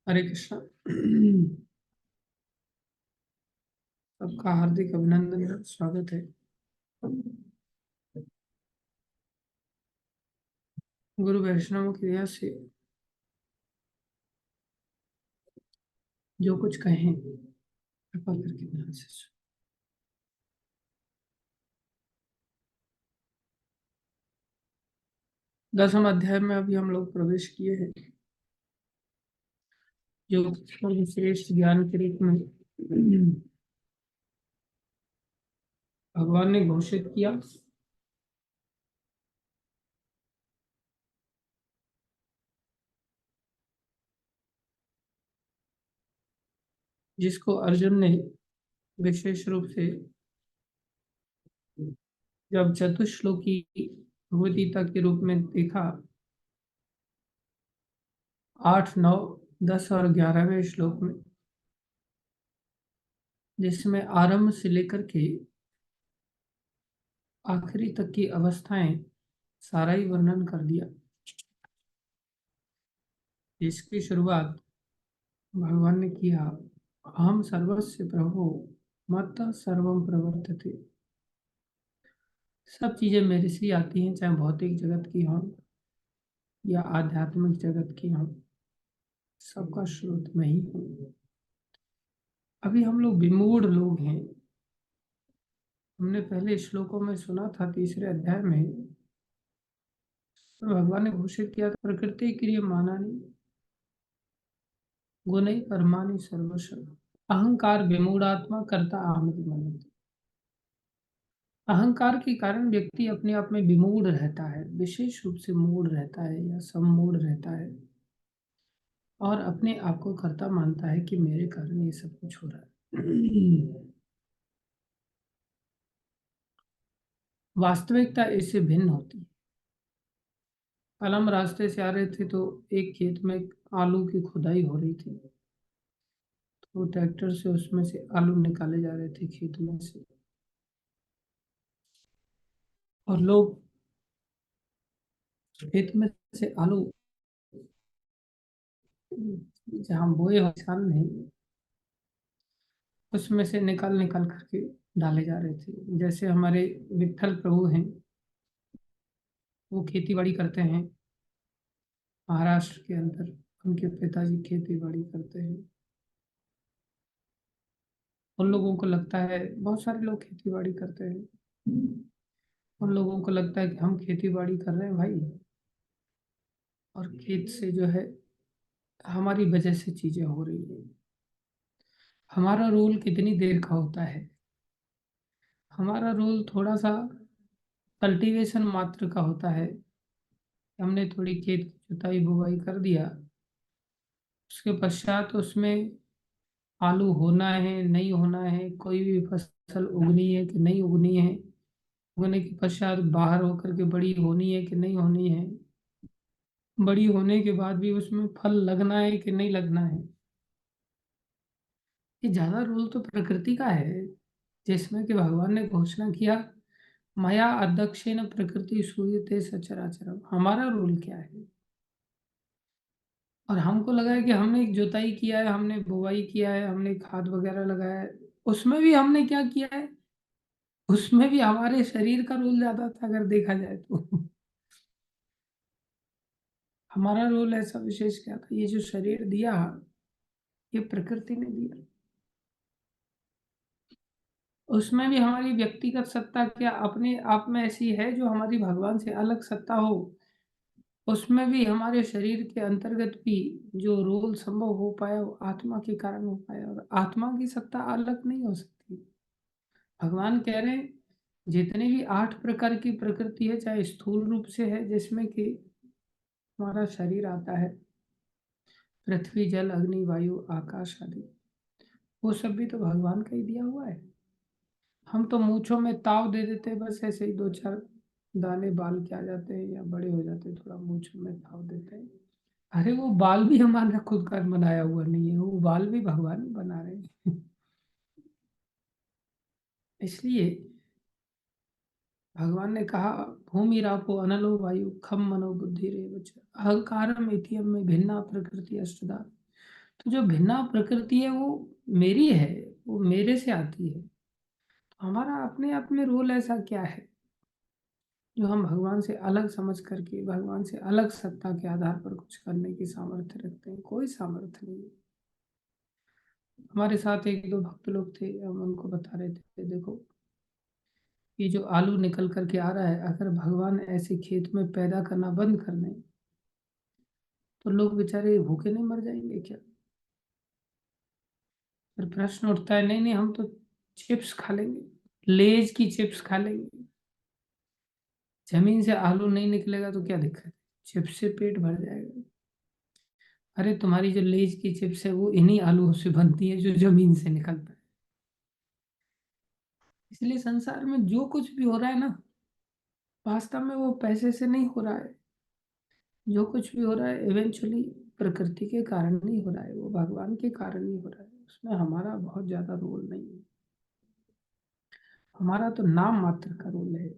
हरे कृष्णा। सबका हार्दिक अभिनंदन है, स्वागत है। गुरु वैष्णव की दया से जो कुछ कहें कृपा करके ध्यान से सुनो। 10वें अध्याय में अभी हम लोग प्रवेश किए हैं, जो सर्वश्रेष्ठ ज्ञान के रूप में भगवान ने घोषित किया, जिसको अर्जुन ने विशेष रूप से जब चतुश्लोकी भगवदगीता के रूप में देखा, 8, 9, 10 और 11वें श्लोक में, जिसमें आरंभ से लेकर के आखिरी तक की अवस्थाएं सारा ही वर्णन कर दिया। इसकी शुरुआत भगवान ने किया, हम सर्वस्य प्रभु मत सर्वम प्रवर्तते। सब चीजें मेरे से ही आती हैं, चाहे भौतिक जगत की हो या आध्यात्मिक जगत की हो, सबका स्रोत मैं ही हूँ। अभी हम लोग विमूढ़ लोग हैं। हमने पहले श्लोकों में सुना था, तीसरे अध्याय में तो भगवान ने घोषित किया था, प्रकृति क्रिय मानानी गुणै कर्माणि सर्वश अहंकार विमूढ़ात्मा करता आमति मनते। अहंकार के कारण व्यक्ति अपने आप में विमूढ़ रहता है, विशेष रूप से मूढ़ रहता है या सम्मूढ़ रहता है, और अपने आप को कर्ता मानता है कि मेरे कारण ये सब कुछ हो रहा है। वास्तविकता इससे भिन्न होती है। कल हम रास्ते से आ रहे थे तो एक खेत में आलू की खुदाई हो रही थी, तो ट्रैक्टर से उसमें से आलू निकाले जा रहे थे खेत में से, और लोग खेत में से आलू जहाँ बोए हो किसान ने, उसमें से निकाल निकाल करके डाले जा रहे थे। जैसे हमारे विट्ठल प्रभु हैं, वो खेती बाड़ी करते हैं महाराष्ट्र के अंदर। उनके पिताजी खेती बाड़ी करते हैं। उन लोगों को लगता है, बहुत सारे लोग खेती बाड़ी करते हैं, उन लोगों को लगता है कि हम खेती बाड़ी कर रहे हैं भाई, और खेत से जो है हमारी वजह से चीजें हो रही है। हमारा रोल कितनी देर का होता है? हमारा रोल थोड़ा सा कल्टीवेशन मात्र का होता है। हमने थोड़ी खेत की जुताई बुवाई कर दिया, उसके पश्चात उसमें आलू होना है नहीं होना है, कोई भी फसल उगनी है कि नहीं उगनी है, उगने के पश्चात बाहर होकर के बड़ी होनी है कि नहीं होनी है, बड़ी होने के बाद भी उसमें फल लगना है कि नहीं लगना है, ये ज्यादा रोल तो प्रकृति का है। जिसमें कि भगवान ने घोषणा किया, माया अध्यक्षेन प्रकृति सूयते सचराचरम। हमारा रोल क्या है? और हमको लगा है कि हमने एक जुताई किया है, हमने बुवाई किया है, हमने खाद वगैरह लगाया है, उसमें भी हमने क्या किया है? उसमें भी हमारे शरीर का रोल ज्यादा था अगर देखा जाए तो। हमारा रोल ऐसा विशेष क्या था? ये जो शरीर दिया, ये प्रकृति ने दिया। उसमें भी हमारी व्यक्तिगत सत्ता क्या अपने आप में ऐसी है जो हमारी भगवान से अलग सत्ता हो? उसमें भी हमारे शरीर के अंतर्गत भी जो रोल संभव हो पाया वो आत्मा के कारण हो पाया, और आत्मा की सत्ता अलग नहीं हो सकती। भगवान कह रहे हैं, जितने भी 8 प्रकार की प्रकृति है, चाहे स्थूल रूप से है जिसमें कि हमारा शरीर आता है, पृथ्वी जल अग्नि वायु आकाश आदि, वो सब भी तो भगवान का ही दिया हुआ है। हम तो मूंछों में ताव दे देते हैं, बस ऐसे ही 2-4 दाने बाल के आ जाते हैं या बड़े हो जाते हैं, थोड़ा मूंछों में ताव देते हैं। अरे वो बाल भी हमारा खुद का बनाया हुआ नहीं है, वो बाल भी भगवान ही बना रहे हैं। इसलिए भगवान ने कहा, भूमि रापो अनलो वायु खम मनो बुद्धि रे वच अहंकारम इतियम में भिन्ना प्रकृति अष्टधा तो जो भिन्ना प्रकृति है वो मेरी है, वो मेरे से आती है। तो हमारा अपने आप में रोल ऐसा क्या है जो हम भगवान से अलग समझ करके, भगवान से अलग सत्ता के आधार पर कुछ करने की सामर्थ्य रखते हैं? कोई सामर्थ्य नहीं है। हमारे साथ एक दो भक्त लोग थे, हम उनको बता रहे थे, देखो ये जो आलू निकल करके आ रहा है, अगर भगवान ऐसे खेत में पैदा करना बंद कर दें तो लोग बेचारे भूखे नहीं मर जाएंगे क्या? फिर प्रश्न उठता है, नहीं नहीं हम तो चिप्स खा लेंगे, लेज की चिप्स खा लेंगे। जमीन से आलू नहीं निकलेगा तो क्या दिक्कत है, चिप्स से पेट भर जाएगा। अरे तुम्हारी जो लेज की चिप्स है वो इन्हीं आलूओं से बनती है जो जमीन से निकलता है। इसलिए संसार में जो कुछ भी हो रहा है ना, वास्तव में वो पैसे से नहीं हो रहा है। जो कुछ भी हो रहा है इवेंचुअली प्रकृति के कारण नहीं हो रहा है, वो भगवान के कारण ही हो रहा है। उसमें हमारा बहुत ज्यादा रोल नहीं है। हमारा तो नाम मात्र का रोल है।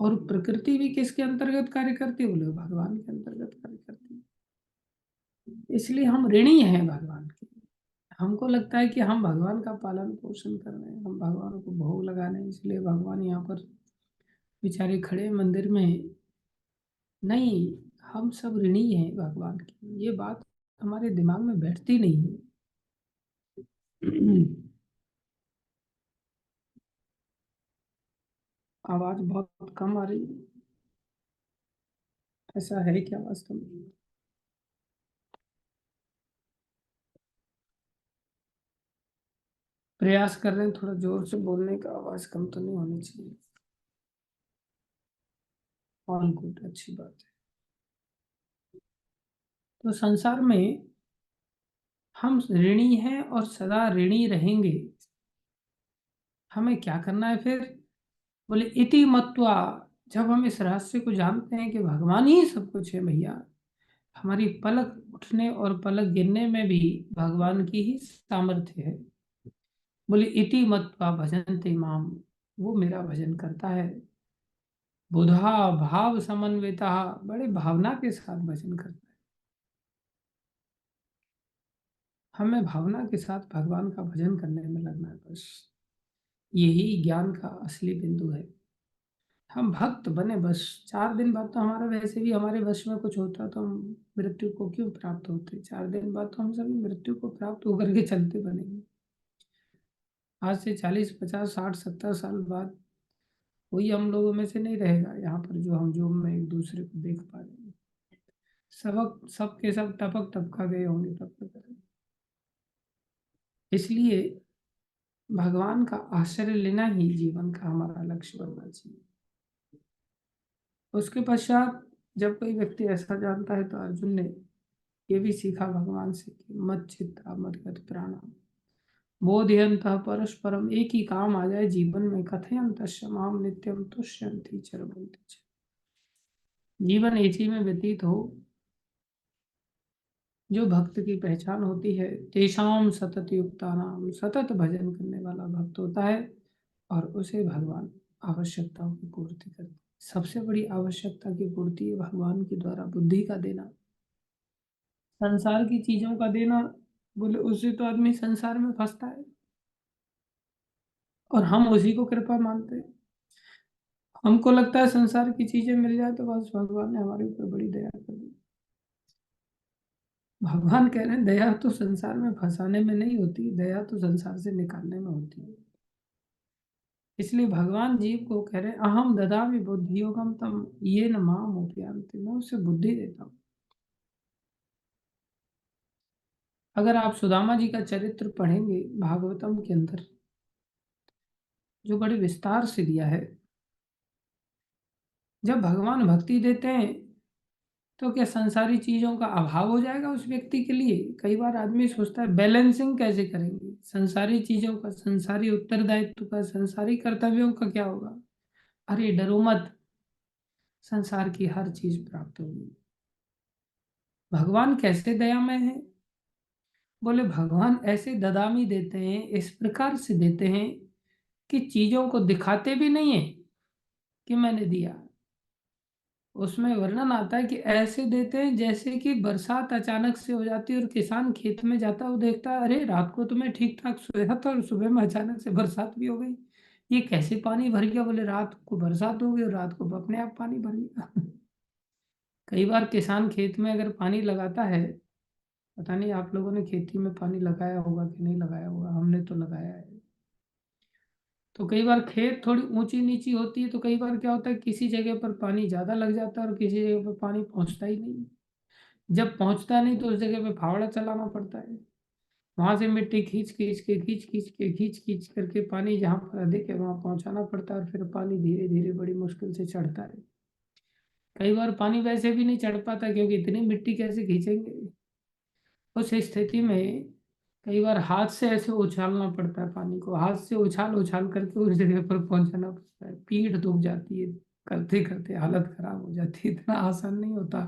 और प्रकृति भी किसके अंतर्गत कार्य करती है? बोले भगवान के अंतर्गत कार्य करती है। इसलिए हम ऋणी हैं भगवान के। हमको लगता है कि हम भगवान का पालन पोषण कर रहे हैं, हम भगवान को भोग लगा रहे हैं, इसलिए भगवान यहाँ पर बेचारे खड़े मंदिर में। नहीं, हम सब ऋणी हैं भगवान की, ये बात हमारे दिमाग में बैठती नहीं है। आवाज बहुत कम आ रही है, ऐसा है क्या वास्तव में? प्रयास कर रहे हैं थोड़ा जोर से बोलने का, आवाज कम तो नहीं होनी चाहिए। ऑल गुड, अच्छी बात है। तो संसार में हम ऋणी हैं और सदा ऋणी रहेंगे। हमें क्या करना है फिर? बोले इति मत्वा। जब हम इस रहस्य को जानते हैं कि भगवान ही सब कुछ है भैया, हमारी पलक उठने और पलक गिरने में भी भगवान की ही सामर्थ्य है। बोले इति मत्वा भजन्ते माम, वो मेरा भजन करता है। बुधा भाव समन्विता, बड़े भावना के साथ भजन करता है। हमें भावना के साथ भगवान का भजन करने में लगना है बस। यही ज्ञान का असली बिंदु है। हम भक्त बने बस। 4 दिन बाद तो हमारा वैसे भी हमारे वश में कुछ होता तो हम मृत्यु को क्यों प्राप्त होते? 4 दिन बाद तो हम सभी मृत्यु को प्राप्त होकर के चलते बनेंगे। आज से 40 50 60 70 साल बाद कोई हम लोगों में से नहीं रहेगा यहाँ पर जो हम जो में एक दूसरे को देख पा रहे हैं। सब के सब टपक टपका गए होंगे तब तक। इसलिए भगवान का आश्रय लेना ही जीवन का हमारा लक्ष्य बनना चाहिए। उसके पश्चात जब कोई व्यक्ति ऐसा जानता है तो अर्जुन ने ये भी सीखा भगवान से कि मत चित्ता मत गत प्राणा बोधयंतः परस्परम, एक ही काम आ जाए जीवन में, कथयंतश्च माम नित्यम तुष्यन्ति चरन्ति च। जीवन इसी में व्यतीत हो। जो भक्त की पहचान होती है, तेषाम सतत युक्ता नाम, सतत भजन करने वाला भक्त होता है और उसे भगवान आवश्यकताओं की पूर्ति करते हैं। सबसे बड़ी आवश्यकता की पूर्ति है भगवान के द्वारा बुद्धि का देना, संसार की चीजों का देना। बोले उससे तो आदमी संसार में फंसता है और हम उसी को कृपा मानते हैं। हमको लगता है संसार की चीजें मिल जाए तो बस भगवान ने हमारे ऊपर बड़ी दया कर दी। भगवान कह रहे हैं दया तो संसार में फंसाने में नहीं होती, दया तो संसार से निकालने में होती है। इसलिए भगवान जीव को कह रहे हैं अहम ददामि बुद्धि योगम तम ये न माम उपयान्ति, मैं उसे बुद्धि देता हूँ। अगर आप सुदामा जी का चरित्र पढ़ेंगे भागवतम के अंदर, जो बड़े विस्तार से दिया है, जब भगवान भक्ति देते हैं तो क्या संसारी चीजों का अभाव हो जाएगा उस व्यक्ति के लिए? कई बार आदमी सोचता है बैलेंसिंग कैसे करेंगे, संसारी चीजों का, संसारी उत्तरदायित्व का, संसारी कर्तव्यों का क्या होगा? अरे डरो मत, संसार की हर चीज प्राप्त होगी। भगवान कैसे दयामय है? बोले भगवान ऐसे ददामी देते हैं, इस प्रकार से देते हैं कि चीजों को दिखाते भी नहीं है कि मैंने दिया, उसमें वर्णन आता है कि ऐसे देते हैं जैसे कि बरसात अचानक से हो जाती है और किसान खेत में जाता है, वो देखता है अरे रात को तो मैं ठीक ठाक सोया था और सुबह में अचानक से बरसात भी हो गई, ये कैसे पानी भर गया? बोले रात को बरसात हो गई और रात को अपने आप पानी भर गया। कई बार किसान खेत में अगर पानी लगाता है, पता नहीं आप लोगों ने खेती में पानी लगाया होगा कि नहीं लगाया होगा, हमने तो लगाया है। तो कई बार खेत थोड़ी ऊंची नीची होती है, तो कई बार क्या होता है किसी जगह पर पानी ज्यादा लग जाता है और किसी जगह पर पानी पहुंचता ही नहीं। जब पहुंचता नहीं तो उस जगह पे फावड़ा चलाना पड़ता है, वहां से मिट्टी खींच खींच करके पानी जहाँ पर अधिक है वहां पहुंचाना पड़ता है और फिर पानी धीरे धीरे बड़ी मुश्किल से चढ़ता है। कई बार पानी वैसे भी नहीं चढ़ पाता क्योंकि इतनी मिट्टी कैसे खींचेंगे। उस स्थिति में कई बार हाथ से ऐसे उछालना पड़ता है, पानी को हाथ से उछाल उछाल करके उस जगह पर पहुंचाना पड़ता है, पीठ दुख जाती है, करते करते हालत खराब हो जाती है, इतना आसान नहीं होता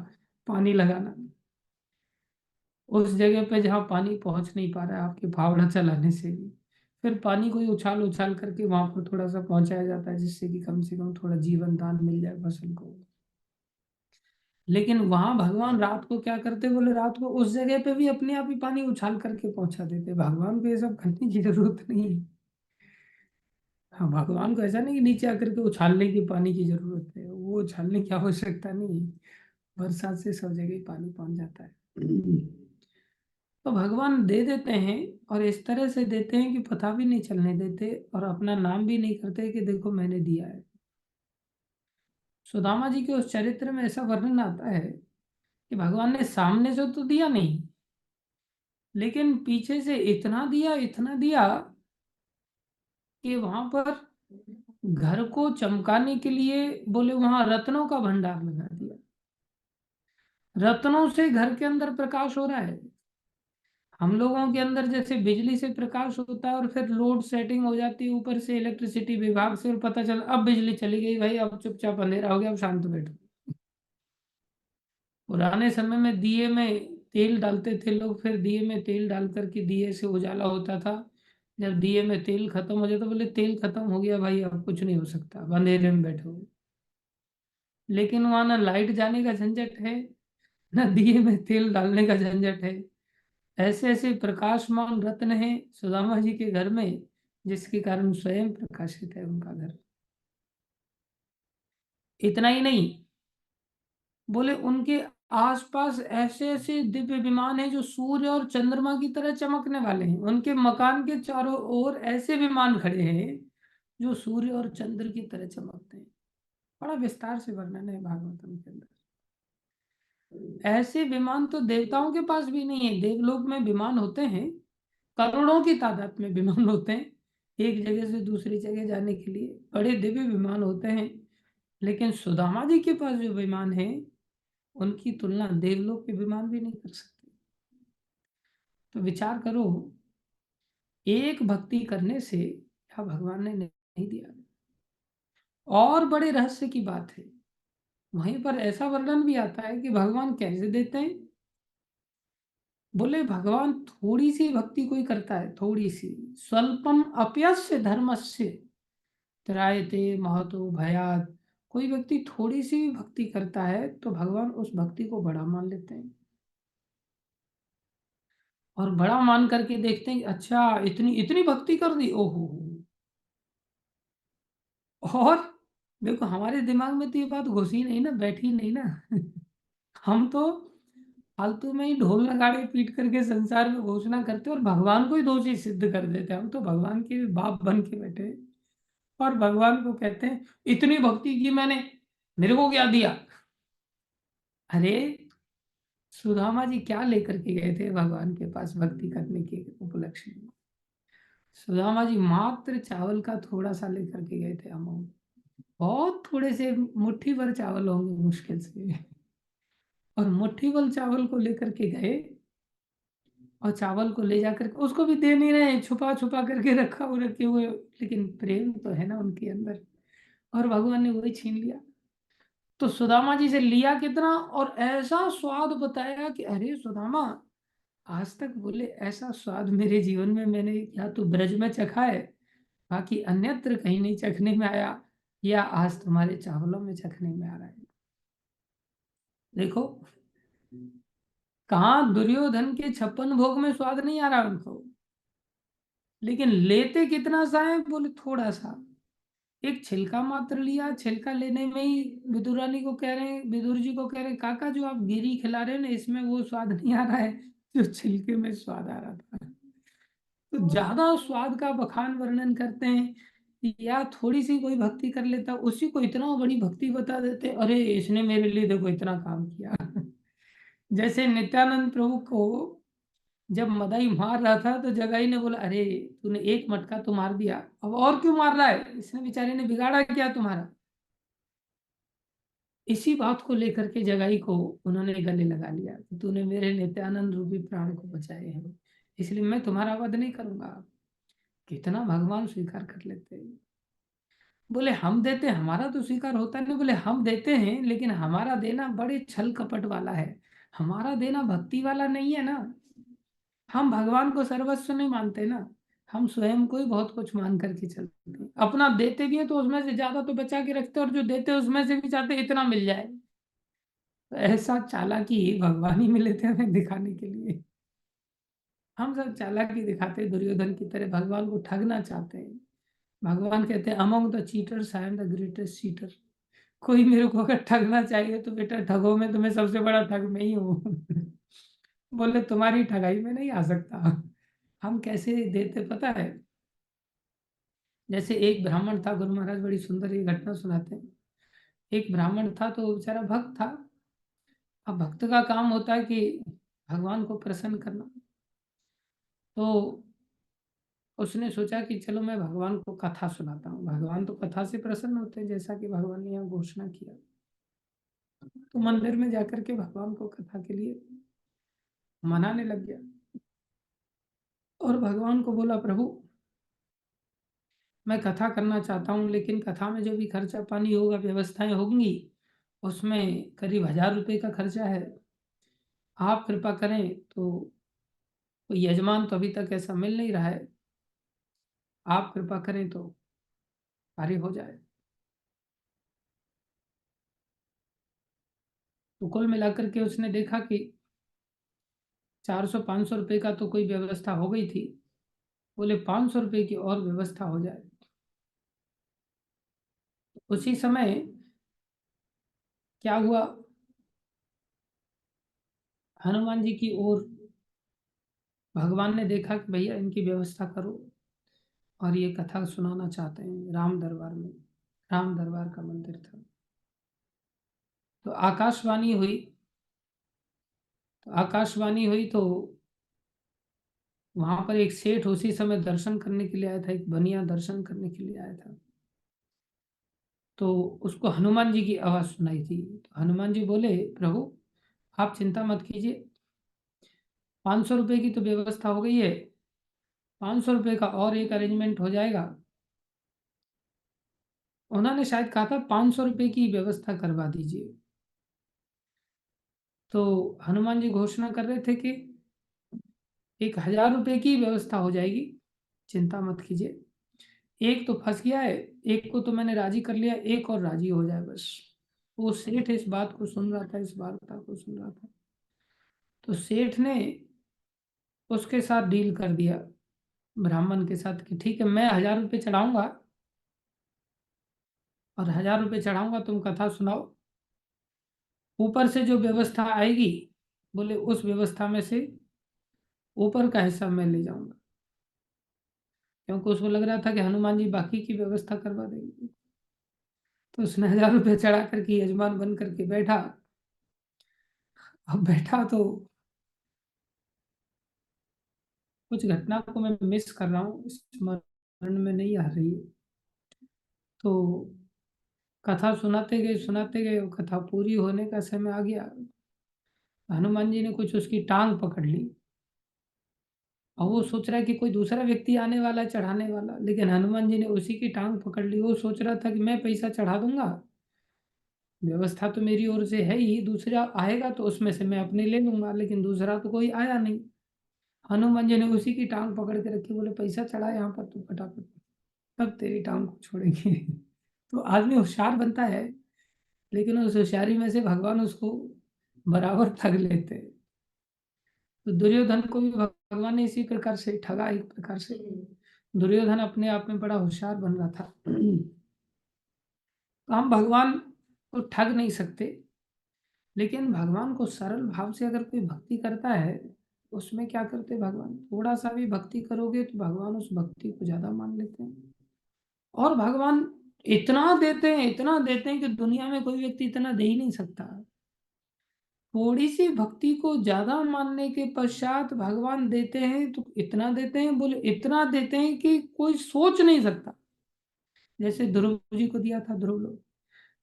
पानी लगाना। उस जगह पे जहाँ पानी पहुंच नहीं पा रहा है आपके फावड़ा चलाने से भी, फिर पानी को ही उछाल उछाल करके वहां पर थोड़ा सा पहुंचाया जाता है जिससे कि कम से कम थोड़ा जीवन दान मिल जाए फसल को। लेकिन वहां भगवान रात को क्या करते, बोले रात को उस जगह पे भी अपने आप ही पानी उछाल करके पहुंचा देते, भगवान को ये सब करने की जरूरत नहीं है। हाँ, भगवान को ऐसा नहीं कि नीचे आकर के उछालने की पानी की जरूरत है, वो उछालने की आवश्यकता नहीं है, बरसात से सब जगह ही पानी पहुंच जाता है। तो भगवान दे देते हैं और इस तरह से देते हैं कि पता भी नहीं चलने देते और अपना नाम भी नहीं करते कि देखो मैंने दिया है। सुदामा जी के उस चरित्र में ऐसा वर्णन आता है कि भगवान ने सामने से तो दिया नहीं, लेकिन पीछे से इतना दिया कि वहां पर घर को चमकाने के लिए बोले वहां रत्नों का भंडार लगा दिया, रत्नों से घर के अंदर प्रकाश हो रहा है। हम लोगों के अंदर जैसे बिजली से प्रकाश होता है और फिर लोड सेटिंग हो जाती है ऊपर से इलेक्ट्रिसिटी विभाग से और पता चला अब बिजली चली गई भाई, अब चुपचाप अंधेरा हो गया, अब शांत बैठो। पुराने समय में दिए में तेल डालते थे लोग, फिर दिए में तेल डाल करके दिए से उजाला होता था। जब दिए में तेल खत्म हो जाता बोले तेल खत्म हो गया भाई, अब कुछ नहीं हो सकता, अब अंधेरे में बैठो। लेकिन वहां ना लाइट जाने का झंझट है, ना दिए में तेल डालने का झंझट है। ऐसे ऐसे प्रकाशमान रत्न हैं सुदामा जी के घर में, जिसके कारण स्वयं प्रकाशित है उनका घर। इतना ही नहीं, बोले उनके आसपास ऐसे ऐसे दिव्य विमान हैं जो सूर्य और चंद्रमा की तरह चमकने वाले हैं, उनके मकान के चारों ओर ऐसे विमान खड़े हैं जो सूर्य और चंद्र की तरह चमकते हैं। बड़ा विस्तार से वर्णन है भागवतम के अंदर। ऐसे विमान तो देवताओं के पास भी नहीं है, देवलोक में विमान होते हैं, करोड़ों की तादाद में विमान होते हैं एक जगह से दूसरी जगह जाने के लिए, बड़े दिव्य विमान होते हैं। लेकिन सुदामा जी के पास जो विमान है उनकी तुलना देवलोक के विमान भी नहीं कर सकते। तो विचार करो, एक भक्ति करने से क्या भगवान ने नहीं दिया। और बड़े रहस्य की बात है, वहीं पर ऐसा वर्णन भी आता है कि भगवान कैसे देते हैं। बोले भगवान थोड़ी सी भक्ति कोई करता है, थोड़ी सी, स्वल्पम अप्यस्य धर्मस्य त्रायते महतो भयात, कोई व्यक्ति थोड़ी सी भी भक्ति करता है तो भगवान उस भक्ति को बड़ा मान लेते हैं और बड़ा मान करके देखते हैं कि अच्छा इतनी इतनी भक्ति कर दी, ओहो। और देखो हमारे दिमाग में तो ये बात घुसी नहीं ना, बैठी नहीं ना। हम तो फालतू में ही ढोल नगाड़े पीट करके संसार में घोषणा करते और भगवान को ही दोषी सिद्ध कर देते, हम तो भगवान के बाप बन के बैठे और भगवान को कहते हैं इतनी भक्ति की मैंने, मेरे को क्या दिया। अरे सुदामा जी क्या लेकर के गए थे भगवान के पास भक्ति करने के उपलक्ष्य में? सुदामा जी मात्र चावल का थोड़ा सा लेकर के गए थे अमाउंट, बहुत थोड़े से मुट्ठी भर चावल होंगे मुश्किल से, और मुट्ठी भर चावल को लेकर के गए और चावल को ले जाकर के उसको भी दे नहीं रहे, छुपा छुपा करके रखा हुआ रखे हुए, लेकिन प्रेम तो है ना उनके अंदर, और भगवान ने वही छीन लिया। तो सुदामा जी से लिया कितना और ऐसा स्वाद बताया कि अरे सुदामा, आज तक बोले ऐसा स्वाद मेरे जीवन में मैंने या तो ब्रज में चखा है, बाकी अन्यत्र कहीं नहीं चखने में आया, या आज तुम्हारे चावलों में चखने में आ रहा है। देखो, कहाँ दुर्योधन के 56 भोग में स्वाद नहीं आ रहा उनको, लेकिन लेते कितना सा है, बोले थोड़ा सा, एक छिलका मात्र लिया, छिलका लेने में ही विदुर रानी को कह रहे हैं, विदुर जी को कह रहे हैं, काका जो आप गिरी खिला रहे हैं ना, इसमें वो स्वाद नहीं आ रहा है जो छिलके में स्वाद आ रहा था। तो ज्यादा स्वाद का बखान वर्णन करते हैं, या थोड़ी सी कोई भक्ति कर लेता उसी को इतना बड़ी भक्ति बता देते, अरे इसने मेरे लिए देखो इतना काम किया। जैसे नित्यानंद प्रभु को जब मदाई मार रहा था तो जगाई ने बोला, अरे तूने एक मटका तो मार दिया, अब और क्यों मार रहा है, इसने बेचारे ने बिगाड़ा क्या तुम्हारा। इसी बात को लेकर के जगाई को उन्होंने गले लगा लिया कि तूने मेरे नित्यानंद रूपी प्राण को बचाए हैं, इसलिए मैं तुम्हारा वध नहीं करूंगा। कितना भगवान स्वीकार कर लेते हैं। बोले हम देते, हमारा तो स्वीकार होता नहीं, बोले हम देते हैं लेकिन हमारा देना बड़े छल कपट वाला है, हमारा देना भक्ति वाला नहीं है ना। हम भगवान को सर्वस्व नहीं मानते ना, हम स्वयं को ही बहुत कुछ मान करके चलते हैं, अपना देते भी है तो उसमें से ज्यादा तो बचा के रखते हैं, और जो देते हैं उसमें से भी चाहते हैं इतना मिल जाए। तो ऐसा चालाकी भगवान ही मिले थे हमें दिखाने के लिए। हम सब चालाकी दिखाते हैं दुर्योधन की तरह, भगवान को ठगना चाहते हैं। भगवान कहते हैं, among the cheaters I am the greatest cheater. कोई मेरे को अगर ठगना चाहिए तो बेटा ठगो में, तुम्हें सबसे बड़ा ठग मैं ही हूँ। बोले तुम्हारी ठगाई में नहीं आ सकता। हम कैसे देते पता है, जैसे एक ब्राह्मण था, गुरु महाराज बड़ी सुंदर ये घटना सुनाते हैं। एक ब्राह्मण था तो बेचारा भक्त था। अब भक्त का काम होता है कि भगवान को प्रसन्न करना। तो उसने सोचा कि चलो मैं भगवान को कथा सुनाता हूँ, भगवान तो कथा से प्रसन्न होते हैं, जैसा कि भगवान ने यहाँ घोषणा किया। तो मंदिर में जाकर के भगवान को कथा के लिए मनाने लग गया, और भगवान को बोला, प्रभु मैं कथा करना चाहता हूँ, लेकिन कथा में जो भी खर्चा पानी होगा, व्यवस्थाएं होंगी, उसमें करीब 1000 रुपये का खर्चा है। आप कृपा करें तो, कोई यजमान तो अभी तक ऐसा मिल नहीं रहा है, आप कृपा करें तो कार्य हो जाए। तो कुल मिलाकर के उसने देखा कि 400-500 रुपये का तो कोई व्यवस्था हो गई थी। बोले 500 रुपये की और व्यवस्था हो जाए। उसी समय क्या हुआ, हनुमान जी की ओर भगवान ने देखा कि भैया इनकी व्यवस्था करो, और ये कथा सुनाना चाहते हैं राम दरबार में। राम दरबार का मंदिर था। तो आकाशवाणी हुई तो वहां पर एक सेठ उसी समय दर्शन करने के लिए आया था, एक बनिया दर्शन करने के लिए आया था। तो उसको हनुमान जी की आवाज सुनाई थी, तो हनुमान जी बोले, प्रभु आप चिंता मत कीजिए, 500 रुपये की तो व्यवस्था हो गई है, 500 रुपये का और एक अरेंजमेंट हो जाएगा। उन्होंने शायद कहा था 500 रुपये की व्यवस्था करवा दीजिए। तो हनुमान जी घोषणा कर रहे थे कि 1000 रुपये की व्यवस्था हो जाएगी, चिंता मत कीजिए। एक तो फंस गया है, एक को तो मैंने राजी कर लिया, एक और राजी हो जाए बस। वो सेठ इस बात को सुन रहा था, इस वार्ता को सुन रहा था। तो सेठ ने उसके साथ डील कर दिया, ब्राह्मण के साथ, कि ठीक है मैं 1000 रुपये चढ़ाऊंगा, और 1000 रुपये चढ़ाऊंगा, तुम कथा सुनाओ, ऊपर से जो व्यवस्था आएगी, बोले उस व्यवस्था में से ऊपर का हिस्सा मैं ले जाऊंगा। क्योंकि उसको लग रहा था कि हनुमान जी बाकी की व्यवस्था करवा देंगे। तो उसने 1000 रुपये चढ़ा करके यजमान बन करके बैठा। अब बैठा तो कुछ घटना को मैं मिस कर रहा हूँ, स्मरण में नहीं आ रही है। तो कथा सुनाते गए, वो कथा पूरी होने का समय आ गया। हनुमान जी ने कुछ उसकी टांग पकड़ ली, और वो सोच रहा है कि कोई दूसरा व्यक्ति आने वाला है चढ़ाने वाला, लेकिन हनुमान जी ने उसी की टांग पकड़ ली। वो सोच रहा था कि मैं पैसा चढ़ा दूंगा, व्यवस्था तो मेरी ओर से है ही, दूसरा आएगा तो उसमें से मैं अपने ले लूंगा, लेकिन दूसरा तो कोई आया नहीं। हनुमान जी ने उसी की टांग पकड़ के रखी, बोले पैसा चढ़ा यहाँ पर तू फटाफट, तब तेरी टांग को छोड़ेंगे। तो आदमी होशियार बनता है, लेकिन उस होशियारी में से भगवान उसको बराबर ठग लेते हैं। तो दुर्योधन को भी भगवान ने इसी प्रकार से ठगा, एक प्रकार से। दुर्योधन अपने आप में बड़ा होशियार बन रहा था। तो हम भगवान को ठग नहीं सकते, लेकिन भगवान को सरल भाव से अगर कोई भक्ति करता है, उसमें क्या करते भगवान, थोड़ा सा भी भक्ति करोगे तो भगवान उस भक्ति को ज्यादा मान लेते हैं। और भगवान इतना देते हैं, इतना देते हैं कि दुनिया में कोई व्यक्ति इतना दे ही नहीं सकता। थोड़ी सी भक्ति को ज्यादा मानने के पश्चात भगवान देते हैं तो इतना देते हैं, बोले इतना देते हैं कि कोई सोच नहीं सकता। जैसे ध्रुव जी को दिया था, ध्रुव लोग।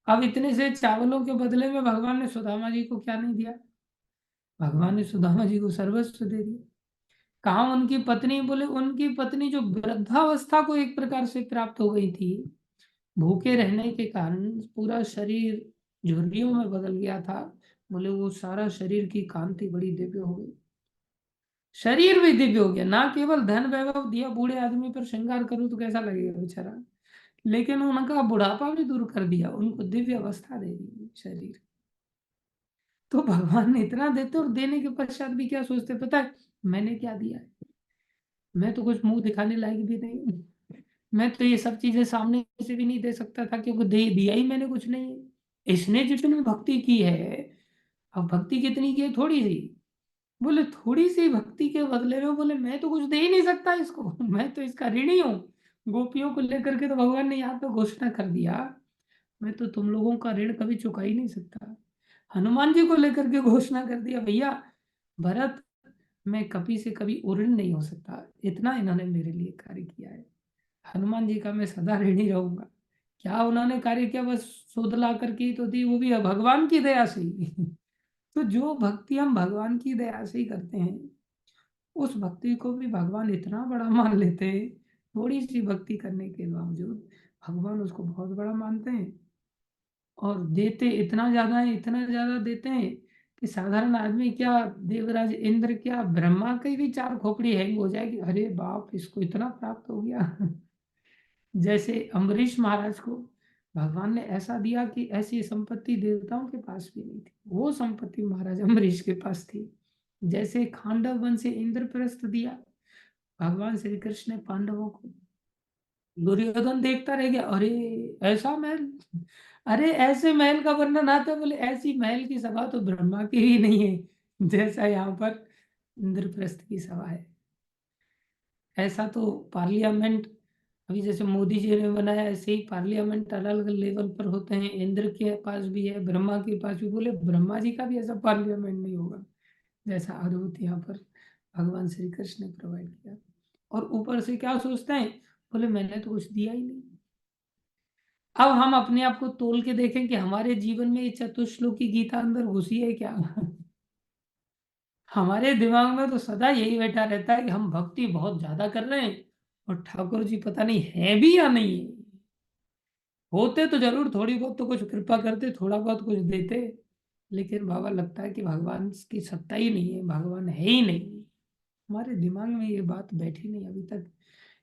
अब इतने से चावलों के बदले में भगवान ने सुदामा जी को क्या नहीं दिया, भगवान ने सुदामा जी को सर्वस्व दे दिया। कहा उनकी पत्नी, बोले उनकी पत्नी जो वृद्धावस्था को एक प्रकार से प्राप्त हो गई थी, भूखे रहने के कारण पूरा शरीर झुर्रियों में बदल गया था। बोले वो सारा शरीर की कांति बड़ी दिव्य हो गई, शरीर भी दिव्य हो गया। ना केवल धन वैभव दिया, बूढ़े आदमी पर श्रृंगार करूं तो कैसा लगेगा बेचारा, लेकिन उनका बुढ़ापा भी दूर कर दिया, उनको दिव्य अवस्था दे दी शरीर। तो भगवान ने इतना देते और देने के पश्चात भी क्या सोचते पता है, मैंने क्या दिया है, मैं तो कुछ मुंह दिखाने लायक भी नहीं हूं। मैं तो ये सब चीजें सामने से भी नहीं दे सकता था, क्योंकि दे दिया ही मैंने कुछ नहीं है। इसने जितनी भक्ति की है, अब भक्ति कितनी की है, थोड़ी सी। बोले थोड़ी सी भक्ति के बदले में, बोले मैं तो कुछ दे ही नहीं सकता इसको, मैं तो इसका ऋणी हूँ। गोपियों को लेकर के तो भगवान ने यहाँ पे घोषणा कर दिया, मैं तो तुम लोगों का ऋण कभी चुका ही नहीं सकता। हनुमान जी को लेकर के घोषणा कर दिया, भैया भरत, मैं कभी से कभी ऋण नहीं हो सकता, इतना इन्होंने मेरे लिए कार्य किया है। हनुमान जी का मैं सदा ऋणी रहूंगा। क्या उन्होंने कार्य किया, बस शोध ला करके ही तो दी, वो भी भगवान की दया से ही। तो जो भक्ति हम भगवान की दया से ही करते हैं, उस भक्ति को भी भगवान इतना बड़ा मान लेते हैं। थोड़ी सी भक्ति करने के बावजूद भगवान उसको बहुत बड़ा मानते हैं, और देते इतना ज्यादा है, इतना ज्यादा देते हैं कि साधारण आदमी क्या, देवराज इंद्र क्या, ब्रह्मा की भी चार खोपड़ी हैंग हो जाएगी, अरे बाप इसको इतना प्राप्त हो गया। जैसे अम्बरीश महाराज को भगवान ने ऐसा दिया कि ऐसी संपत्ति देवताओं के पास भी नहीं थी, वो संपत्ति महाराज अम्बरीश के पास थी। जैसे खांडव वन से इंद्रप्रस्थ दिया भगवान श्री कृष्ण ने पांडवों को, दुर्योधन देखता रह गया, अरे ऐसा महल, अरे ऐसे महल का वर्णन आता है, बोले ऐसी महल की सभा तो ब्रह्मा की ही नहीं है जैसा यहाँ पर इंद्रप्रस्थ की सभा है। ऐसा तो पार्लियामेंट अभी जैसे मोदी जी ने बनाया, ऐसे ही पार्लियामेंट अलग अलग लेवल पर होते हैं, इंद्र के पास भी है, ब्रह्मा के पास भी, बोले ब्रह्मा जी का भी ऐसा पार्लियामेंट नहीं होगा जैसा अद्भुत यहाँ पर भगवान श्री कृष्ण ने प्रोवाइड किया। और ऊपर से क्या सोचते हैं, बोले मैंने तो कुछ दिया ही नहीं। अब हम अपने आप को तोल के देखें कि हमारे जीवन में ये चतुश्लोकी गीता अंदर घुसी है क्या। हमारे दिमाग में तो सदा यही बैठा रहता है कि हम भक्ति बहुत ज्यादा कर रहे हैं, और ठाकुर जी पता नहीं है भी या नहीं है। होते तो जरूर, थोड़ी बहुत तो कुछ कृपा करते, थोड़ा बहुत कुछ देते, लेकिन बाबा लगता है कि भगवान की सत्ता ही नहीं है, भगवान है ही नहीं। हमारे दिमाग में ये बात बैठी नहीं अभी तक,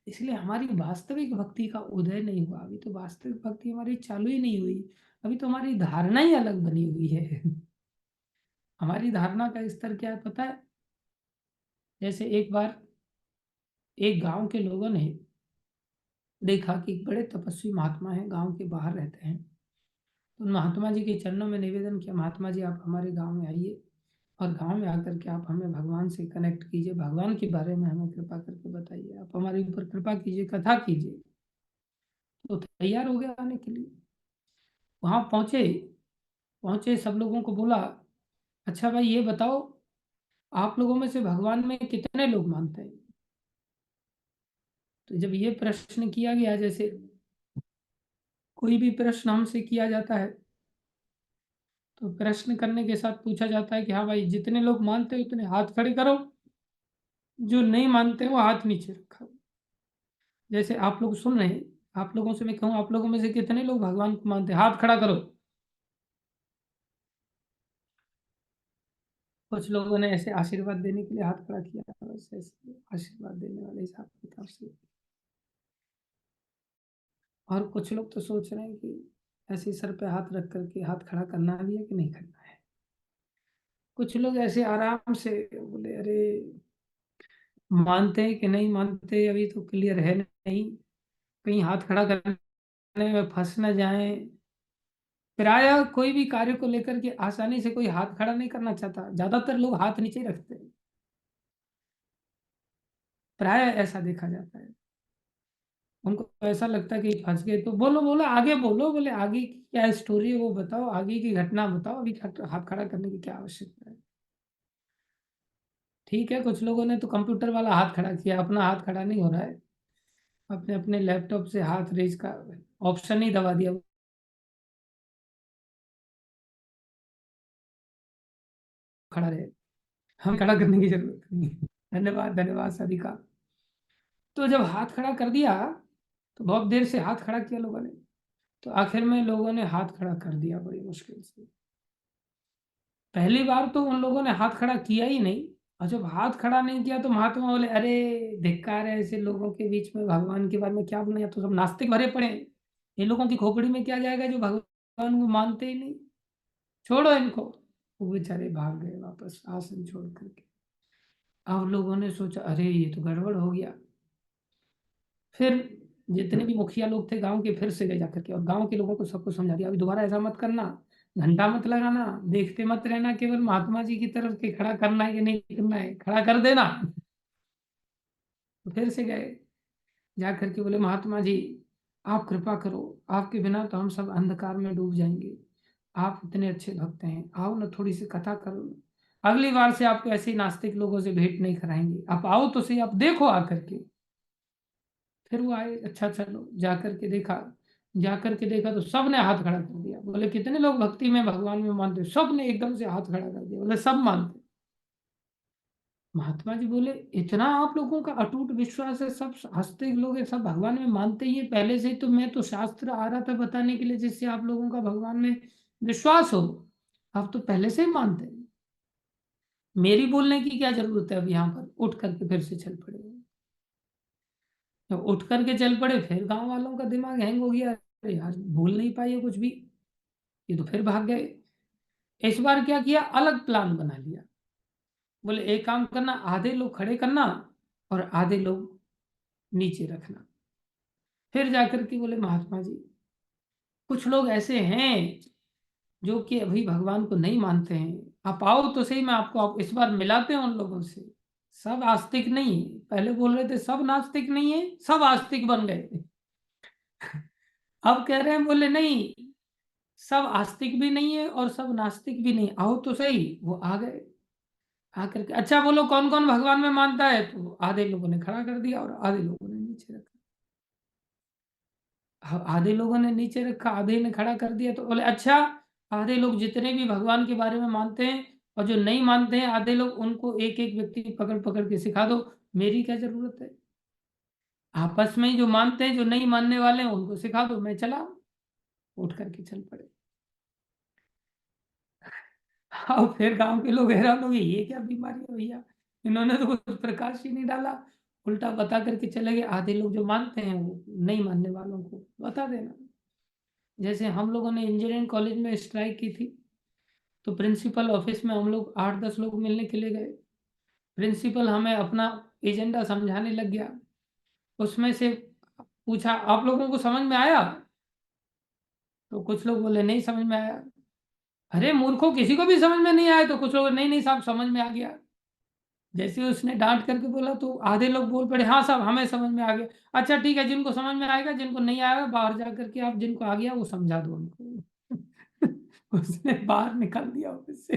इसलिए हमारी वास्तविक भक्ति का उदय नहीं हुआ, अभी तो वास्तविक भक्ति हमारी चालू ही नहीं हुई। अभी तो हमारी धारणा ही अलग बनी हुई है। हमारी धारणा का स्तर क्या है पता है, जैसे एक बार एक गांव के लोगों ने देखा कि एक बड़े तपस्वी महात्मा हैं, गांव के बाहर रहते हैं। तो उन महात्मा जी के चरणों में निवेदन किया, महात्मा जी आप हमारे गांव में आइए, और गांव में आकर के आप हमें भगवान से कनेक्ट कीजिए, भगवान के बारे में हमें कृपा करके बताइए, आप हमारे ऊपर कृपा कीजिए, कथा कीजिए। तो तैयार हो गया आने के लिए। वहां पहुंचे, पहुंचे सब लोगों को बोला, अच्छा भाई ये बताओ, आप लोगों में से भगवान में कितने लोग मानते हैं। तो जब ये प्रश्न किया गया, जैसे कोई भी प्रश्न हमसे किया जाता है, तो प्रश्न करने के साथ पूछा जाता है कि हाँ भाई जितने लोग मानते हो उतने हाथ खड़े करो, जो नहीं मानते हो हाथ नीचे रखो। जैसे आप लोग सुन रहे हैं, आप लोगों से मैं कहूँ, आप लोगों में से कितने लोग भगवान को मानते हैं, हाथ खड़ा करो। कुछ लोगों ने ऐसे आशीर्वाद देने के लिए हाथ खड़ा किया, बस ऐसे आशीर्वाद देने वाले हिसाब किताब से। और कुछ लोग तो सोच रहे हैं कि ऐसे ही सर पे हाथ रख करके हाथ खड़ा करना भी है कि नहीं करना है। कुछ लोग ऐसे आराम से बोले, अरे मानते हैं कि नहीं मानते अभी तो क्लियर है नहीं, कहीं हाथ खड़ा करने में फंस न जाए। प्राय कोई भी कार्य को लेकर के आसानी से कोई हाथ खड़ा नहीं करना चाहता, ज्यादातर लोग हाथ नीचे ही रखते हैं, प्राय ऐसा देखा जाता है। उनको ऐसा लगता है कि फंस गए तो बोलो बोलो आगे बोलो, बोले आगे की क्या स्टोरी है वो बताओ, आगे की घटना बताओ, अभी हाथ खड़ा करने की क्या आवश्यकता है। ठीक है, कुछ लोगों ने तो कंप्यूटर वाला हाथ खड़ा किया, अपना हाथ खड़ा नहीं हो रहा है, अपने अपने लैपटॉप से हाथ रेज का ऑप्शन ही दबा दिया, खड़ा रहे, हम खड़ा करने की जरूरत नहीं है। धन्यवाद धन्यवाद सभी का। तो जब हाथ खड़ा कर दिया, तो बहुत देर से हाथ खड़ा किया लोगों ने, तो आखिर में लोगों ने हाथ खड़ा कर दिया बड़ी मुश्किल से। पहली बार तो उन लोगों ने हाथ खड़ा किया ही नहीं, और जब हाथ खड़ा नहीं किया तो महात्मा बोले, अरे धिक्कार है ऐसे लोगों के बीच में, भगवान के बारे में क्या बनाया, तो सब नास्तिक भरे पड़े हैं, इन लोगों की खोपड़ी में क्या जाएगा जो भगवान को मानते ही नहीं, छोड़ो इनको। वो बेचारे भाग गए वापस आसन छोड़ करके। अब लोगों ने सोचा, अरे ये तो गड़बड़ हो गया। फिर जितने भी मुखिया लोग थे गांव के, फिर से गए जाकर के और गांव के लोगों को सबको समझा दिया, अभी दोबारा ऐसा मत करना, घंटा मत लगाना, देखते मत रहना, केवल महात्मा जी की तरफ के खड़ा करना है कि नहीं करना है, खड़ा कर देना। तो फिर से गए, जा करके बोले, महात्मा जी आप कृपा करो, आपके बिना तो हम सब अंधकार में डूब जाएंगे, आप इतने अच्छे भक्त हैं, आओ ना थोड़ी सी कथा करो ना। अगली बार से आपको ऐसे ही नास्तिक लोगों से भेंट नहीं कराएंगे, आप आओ तो सही, आप देखो आकर के। फिर वो आए, अच्छा चलो जाकर के देखा तो सबने हाथ खड़ा कर दिया, बोले कितने लोग भक्ति में भगवान में मानते हैं? सबने एकदम से हाथ खड़ा कर दिया, बोले सब मानते हैं। महात्मा जी बोले, इतना आप लोगों का अटूट विश्वास है, सब हंसते लोग हैं, सब भगवान में मानते ही है पहले से ही, तो मैं तो शास्त्र आ रहा था बताने के लिए जिससे आप लोगों का भगवान में विश्वास हो, आप तो पहले से ही मानते हैं, मेरी बोलने की क्या जरूरत है अब यहाँ पर, उठ करके फिर से चल पड़े। तो उठ करके चल पड़े, फिर गांव वालों का दिमाग हैंग हो गया, अरे यार भूल नहीं पाए कुछ भी, ये तो फिर भाग गए। इस बार क्या किया, अलग प्लान बना लिया, बोले एक काम करना, आधे लोग खड़े करना और आधे लोग नीचे रखना। फिर जाकर के बोले, महात्मा जी कुछ लोग ऐसे हैं जो कि अभी भगवान को नहीं मानते हैं, आप आओ तो सही, मैं आपको आप इस बार मिलाते हैं उन लोगों से, सब आस्तिक नहीं है, पहले बोल रहे थे सब नास्तिक नहीं है, सब आस्तिक बन गए। अब कह रहे हैं, बोले नहीं, सब आस्तिक भी नहीं है और सब नास्तिक भी नहीं, आओ तो सही, वो आ गए। आकर के, अच्छा बोलो कौन कौन भगवान में मानता है, तो आधे लोगों ने खड़ा कर दिया और आधे लोगों ने नीचे रखा। आधे लोगों ने नीचे रखा, आधे ने खड़ा कर दिया, तो बोले अच्छा, आधे लोग जितने भी भगवान के बारे में मानते हैं और जो नहीं मानते हैं आधे लोग, उनको एक एक व्यक्ति पकड़ पकड़ के सिखा दो, मेरी क्या जरूरत है, आपस में ही जो मानते हैं, जो नहीं मानने वाले हैं उनको सिखा दो, मैं चला। उठ करके चल पड़े। और फिर गांव के लोग हैरान हो गए, ये क्या बीमारी है भैया, इन्होंने तो कुछ प्रकाश ही नहीं डाला, उल्टा बता करके चले गए। आधे लोग जो मानते हैं वो नहीं मानने वालों को बता देना। जैसे हम लोगों ने इंजीनियरिंग कॉलेज में स्ट्राइक की थी, तो प्रिंसिपल ऑफिस में हम लोग 8-10 लोग मिलने के लिए गए, प्रिंसिपल हमें अपना एजेंडा समझाने लग गया, उसमें से पूछा आप लोगों को समझ में आया, तो कुछ लोग बोले नहीं समझ में आया। अरे मूर्खों, किसी को भी समझ में नहीं आया, तो कुछ लोग नहीं नहीं साहब समझ में आ गया। जैसे उसने डांट करके बोला तो आधे लोग बोल पड़े, हाँ साहब हमें समझ में आ गया। अच्छा ठीक है, जिनको समझ में आएगा, जिनको नहीं आएगा बाहर जा करके आप जिनको आ गया वो समझा दो उनको। उसने बाहर निकाल दिया ऑफिस से,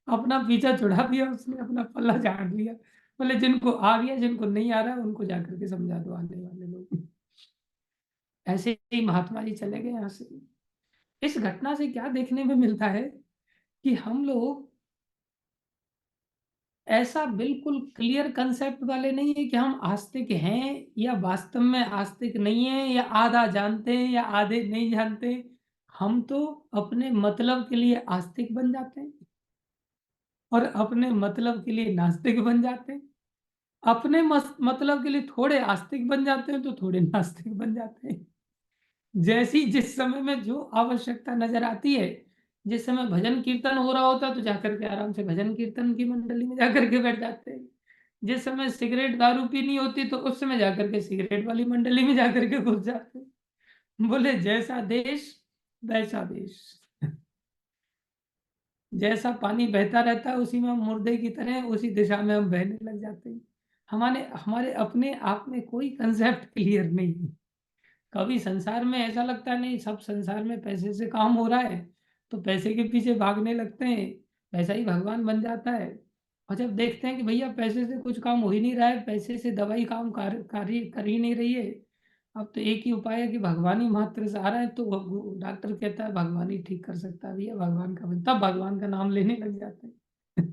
अपना पीछा छुड़ा दिया, उसने अपना पल्ला झाड़ लिया, बोले जिनको आ गया, जिनको नहीं आ रहा उनको जा करके समझा दो आने वाले लोग। ऐसे ही महात्मा जी चले गए यहाँ से। इस घटना से क्या देखने में मिलता है कि हम लोग ऐसा बिल्कुल क्लियर कंसेप्ट वाले नहीं है कि हम आस्तिक हैं या वास्तव में आस्तिक नहीं है, या आधा जानते हैं या आधे नहीं जानते। हम तो अपने मतलब के लिए आस्तिक बन जाते हैं और अपने मतलब के लिए नास्तिक बन जाते हैं, अपने मतलब के लिए थोड़े आस्तिक बन जाते हैं तो थोड़े नास्तिक बन जाते हैं, जैसी जिस समय में जो आवश्यकता नजर आती है, जिस समय भजन कीर्तन हो रहा होता है तो जाकर के आराम से भजन कीर्तन की मंडली में जाकर के बैठ जाते हैं। जिस समय सिगरेट दारू पीनी होती तो उस समय जाकर के सिगरेट वाली मंडली में जाकर के घुस जाते हैं। बोले जैसा देश वैसा देश। जैसा पानी बहता रहता है उसी में हम मुर्दे की तरह उसी दिशा में हम बहने लग जाते हैं। हमारे हमारे अपने आप में कोई कंसेप्ट क्लियर नहीं है। कभी संसार में ऐसा लगता है नहीं, सब संसार में पैसे से काम हो रहा है तो पैसे के पीछे भागने लगते हैं, पैसा ही भगवान बन जाता है। और जब देखते हैं कि भैया पैसे से कुछ काम हो ही नहीं रहा है, पैसे से दवाई काम कार्य कर ही नहीं रही है, अब तो एक ही उपाय है कि भगवान ही मात्र सहारा है, तो डॉक्टर कहता है भगवान ही ठीक कर सकता है भैया, भगवान का तब भगवान का नाम लेने लग जाते हैं।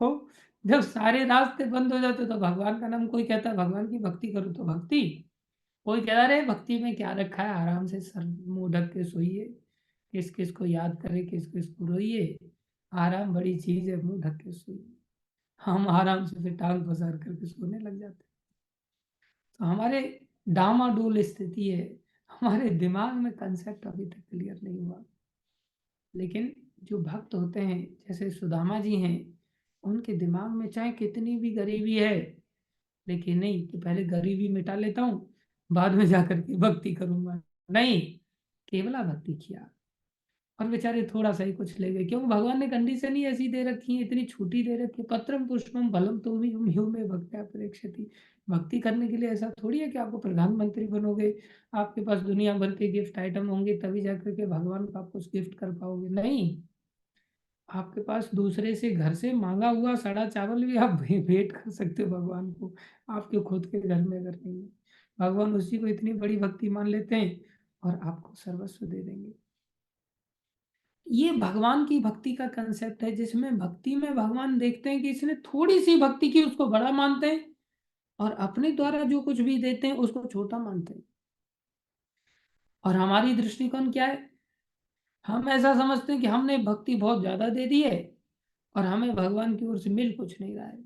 तो जब सारे रास्ते बंद हो जाते तो भगवान का नाम, कोई कहता है भगवान की भक्ति करो तो भक्ति, कोई कह रहा है भक्ति में क्या रखा है, आराम से सर मुंह ढक के सोइए, किस किस को याद करे, किस किस को रोइए, आराम बड़ी चीज है, मुंह ढक के सोइए। हम आराम से फिर टांग पसार करके सोने लग जाते हैं। तो हमारे डामाडोल स्थिति है, हमारे दिमाग में कंसेप्ट अभी तक क्लियर नहीं हुआ। लेकिन जो भक्त होते हैं जैसे सुदामा जी हैं, उनके दिमाग में चाहे कितनी भी गरीबी है, लेकिन नहीं कि पहले गरीबी मिटा लेता हूँ, बाद में जाकर के भक्ति करूंगा। नहीं, केवला भक्ति किया और बेचारे थोड़ा सा ही कुछ ले गए, क्यों? भगवान ने कंडीशन ही ऐसी दे रखी है, इतनी छुट्टी दे रखी है, पत्रम पुष्पम फलम तो भी ह्यू में भक्त्या प्रेक्षति। भक्ति करने के लिए ऐसा थोड़ी है कि आपको प्रधानमंत्री बनोगे, आपके पास दुनिया भर के गिफ्ट आइटम होंगे तभी जाकर के भगवान को आप कुछ गिफ्ट कर पाओगे। नहीं, आपके पास दूसरे से घर से मांगा हुआ सड़ा चावल भी आप भेंट कर सकते हो भगवान को, आपके खुद के घर में अगर नहीं है। भगवान उसी को इतनी बड़ी भक्ति मान लेते हैं और आपको सर्वस्व दे देंगे। ये भगवान की भक्ति का कंसेप्ट है, जिसमें भक्ति में भगवान देखते हैं कि इसने थोड़ी सी भक्ति की, उसको बड़ा मानते हैं, और अपने द्वारा जो कुछ भी देते हैं उसको छोटा मानते हैं। और हमारी दृष्टिकोण क्या है? हम ऐसा समझते हैं कि हमने भक्ति बहुत ज्यादा दे दी है और हमें भगवान की ओर से मिल कुछ नहीं रहा है।